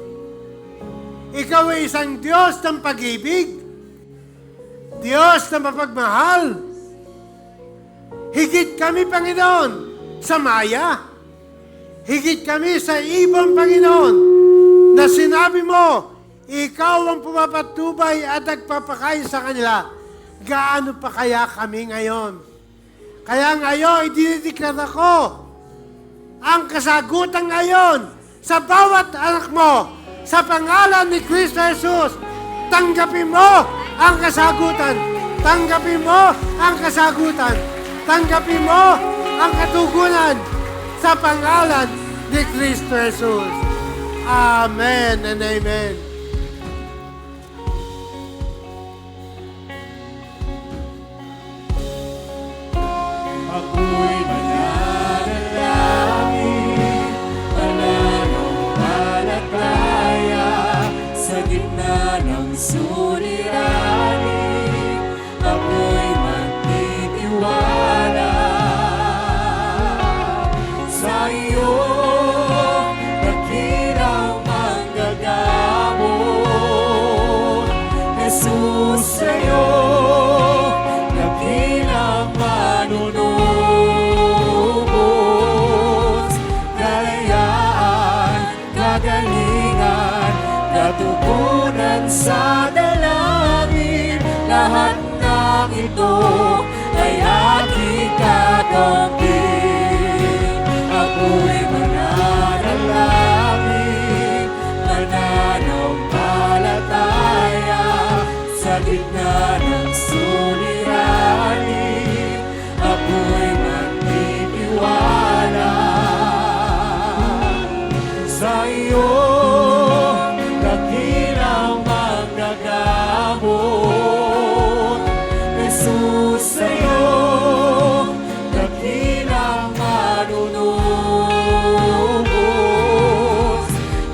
Ikaw ay isang Diyos ng pag-ibig, Diyos na mapagmahal. Higit kami, Panginoon, sa maya. Higit kami sa ibang, Panginoon, na sinabi mo, ikaw ang pumapatubay at nagpapakain sa kanila. Gaano pa kaya kami ngayon? Kaya ngayon, idinideklara ko ang kasagutan ngayon sa bawat anak mo. Sa pangalan ni Kristo Jesus, tanggapin mo ang kasagutan. Tanggapin mo ang kasagutan. Tanggapin mo ang katugunan sa pangalan ni Kristo Jesus. Amen and amen. Ako'y mananalangin, mananampalataya sa gitna ng suliranin. Ako'y magtitiwala sa iyo, dakilang manggagamot. Jesus, sa iyo, dakilang manunubos. Kalayaan, kagalingan, katugunan sa dalangin. Lahat ng ito ay aking gagawin. Ako'y mananalangin, mananampalataya sa gitna ng suliranin. Ako'y magtitiwala sa iyo, dakilang manggagamot. Jesus, sa iyo, dakilang manunubos.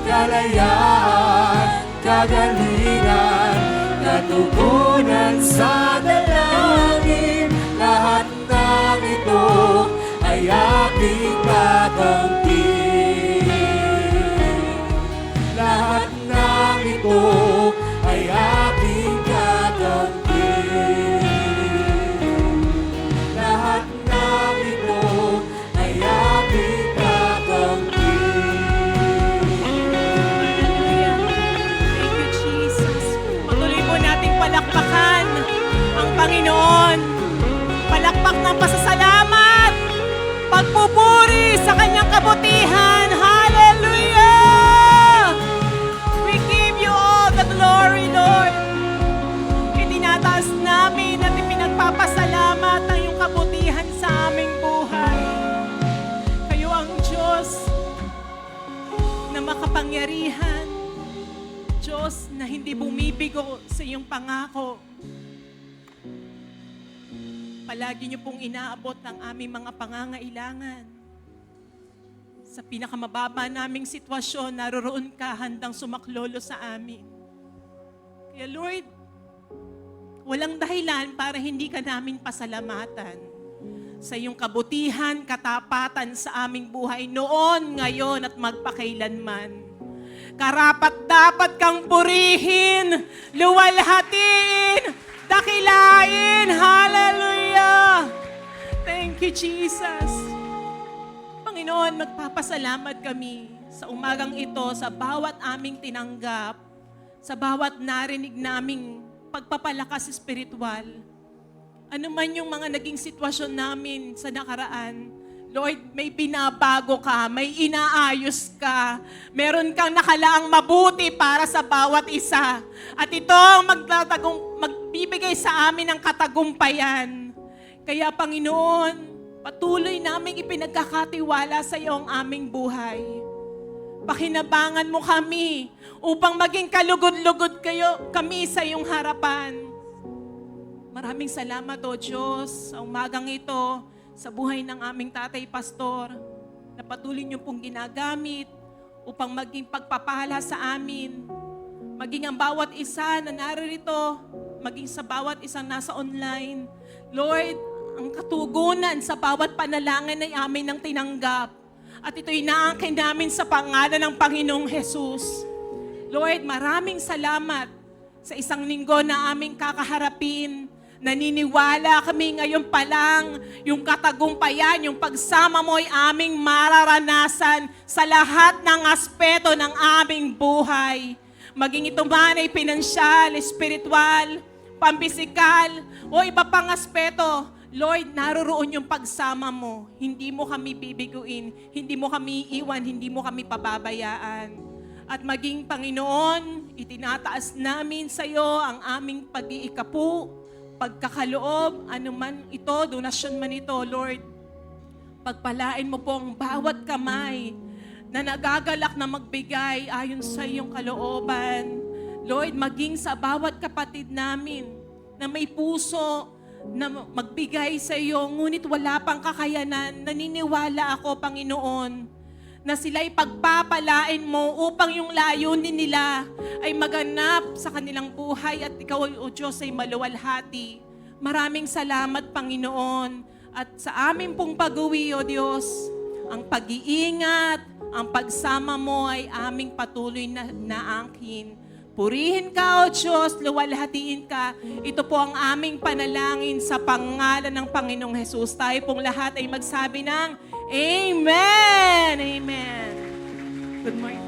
Kalayaan, kagalingan, katugunan sa dalangin. Lahat ng ito ay aking kakamtin. Lahat ng ito ay aking kakamtin. Lahat ng ito ay aking kakamtin. Thank you, Jesus. Patuloy po nating palakpakan ang Panginoon. Palakpak ng pasasalamat, pagpupuri sa kanyang kabutihan. Hallelujah! We give you all the glory, Lord. Itinataas namin at ipinagpapasalamat ang iyong kabutihan sa aming buhay. Diyos na hindi bumibigo sa iyong pangako. Palagi niyo pong inaabot ang aming mga pangangailangan. Sa pinakamababa naming sitwasyon, naroroon ka handang sumaklolo sa amin. Kaya Lord, walang dahilan para hindi ka namin pasalamatan sa iyong kabutihan, katapatan sa aming buhay noon, ngayon at magpakailanman. Karapat-dapat kang purihin, luwalhatiin, dakilain. Hallelujah! Thank you, Jesus. Panginoon, magpapasalamat kami sa umagang ito, sa bawat aming tinanggap, sa bawat narinig naming pagpapalakas espiritual. Ano man yung mga naging sitwasyon namin sa nakaraan, Lord, may binabago ka, may inaayos ka, meron kang nakalaang mabuti para sa bawat isa. At ito ang magbibigay sa amin ng katagumpayan. Kaya Panginoon, patuloy naming ipinagkakatiwala sa iyo ang aming buhay. Pakinabangan mo kami upang maging kalugod-lugod kami sa iyong harapan. Maraming salamat, O Diyos, sa umagang ito, sa buhay ng aming tatay pastor, na patuloy niyo pong ginagamit upang maging pagpapala sa amin. Maging ang bawat isa na naririto, maging sa bawat isang nasa online. Lord, ang katugunan sa bawat panalangin ay amin ang tinanggap. At ito'y naangkin namin sa pangalan ng Panginoong Jesus. Lord, maraming salamat sa isang linggo na aming kakaharapin. Naniniwala kami ngayon pa lang, yung katagumpayan, yung pagsama mo ay aming mararanasan sa lahat ng aspeto ng aming buhay. Maging ito man ay pinansyal, espiritual, pampisikal, o iba pang aspeto. Lord, naroroon yung pagsama mo. Hindi mo kami bibiguin, hindi mo kami iiwan, hindi mo kami pababayaan. At maging Panginoon, itinataas namin sa iyo ang aming pag-iikapu, pagkakaloob, anuman ito, donasyon man ito, Lord. Pagpalain mo po ang bawat kamay na nagagalak na magbigay ayon sa iyong kalooban. Lord, maging sa bawat kapatid namin na may puso na magbigay sa iyo, ngunit wala pang kakayanan, naniniwala ako, Panginoon, na sila'y pagpapalain mo upang yung layunin nila ay maganap sa kanilang buhay at ikaw, O Diyos, ay maluwalhati. Maraming salamat, Panginoon. At sa amin pong pag-uwi, O Diyos, ang pag-iingat, ang pagsama mo ay aming patuloy na naangkin. Purihin ka, O Diyos, luwalhatiin ka. Ito po ang aming panalangin sa pangalan ng Panginoong Jesus. Tayo pong lahat ay magsabi ng Amen! Amen! Good morning.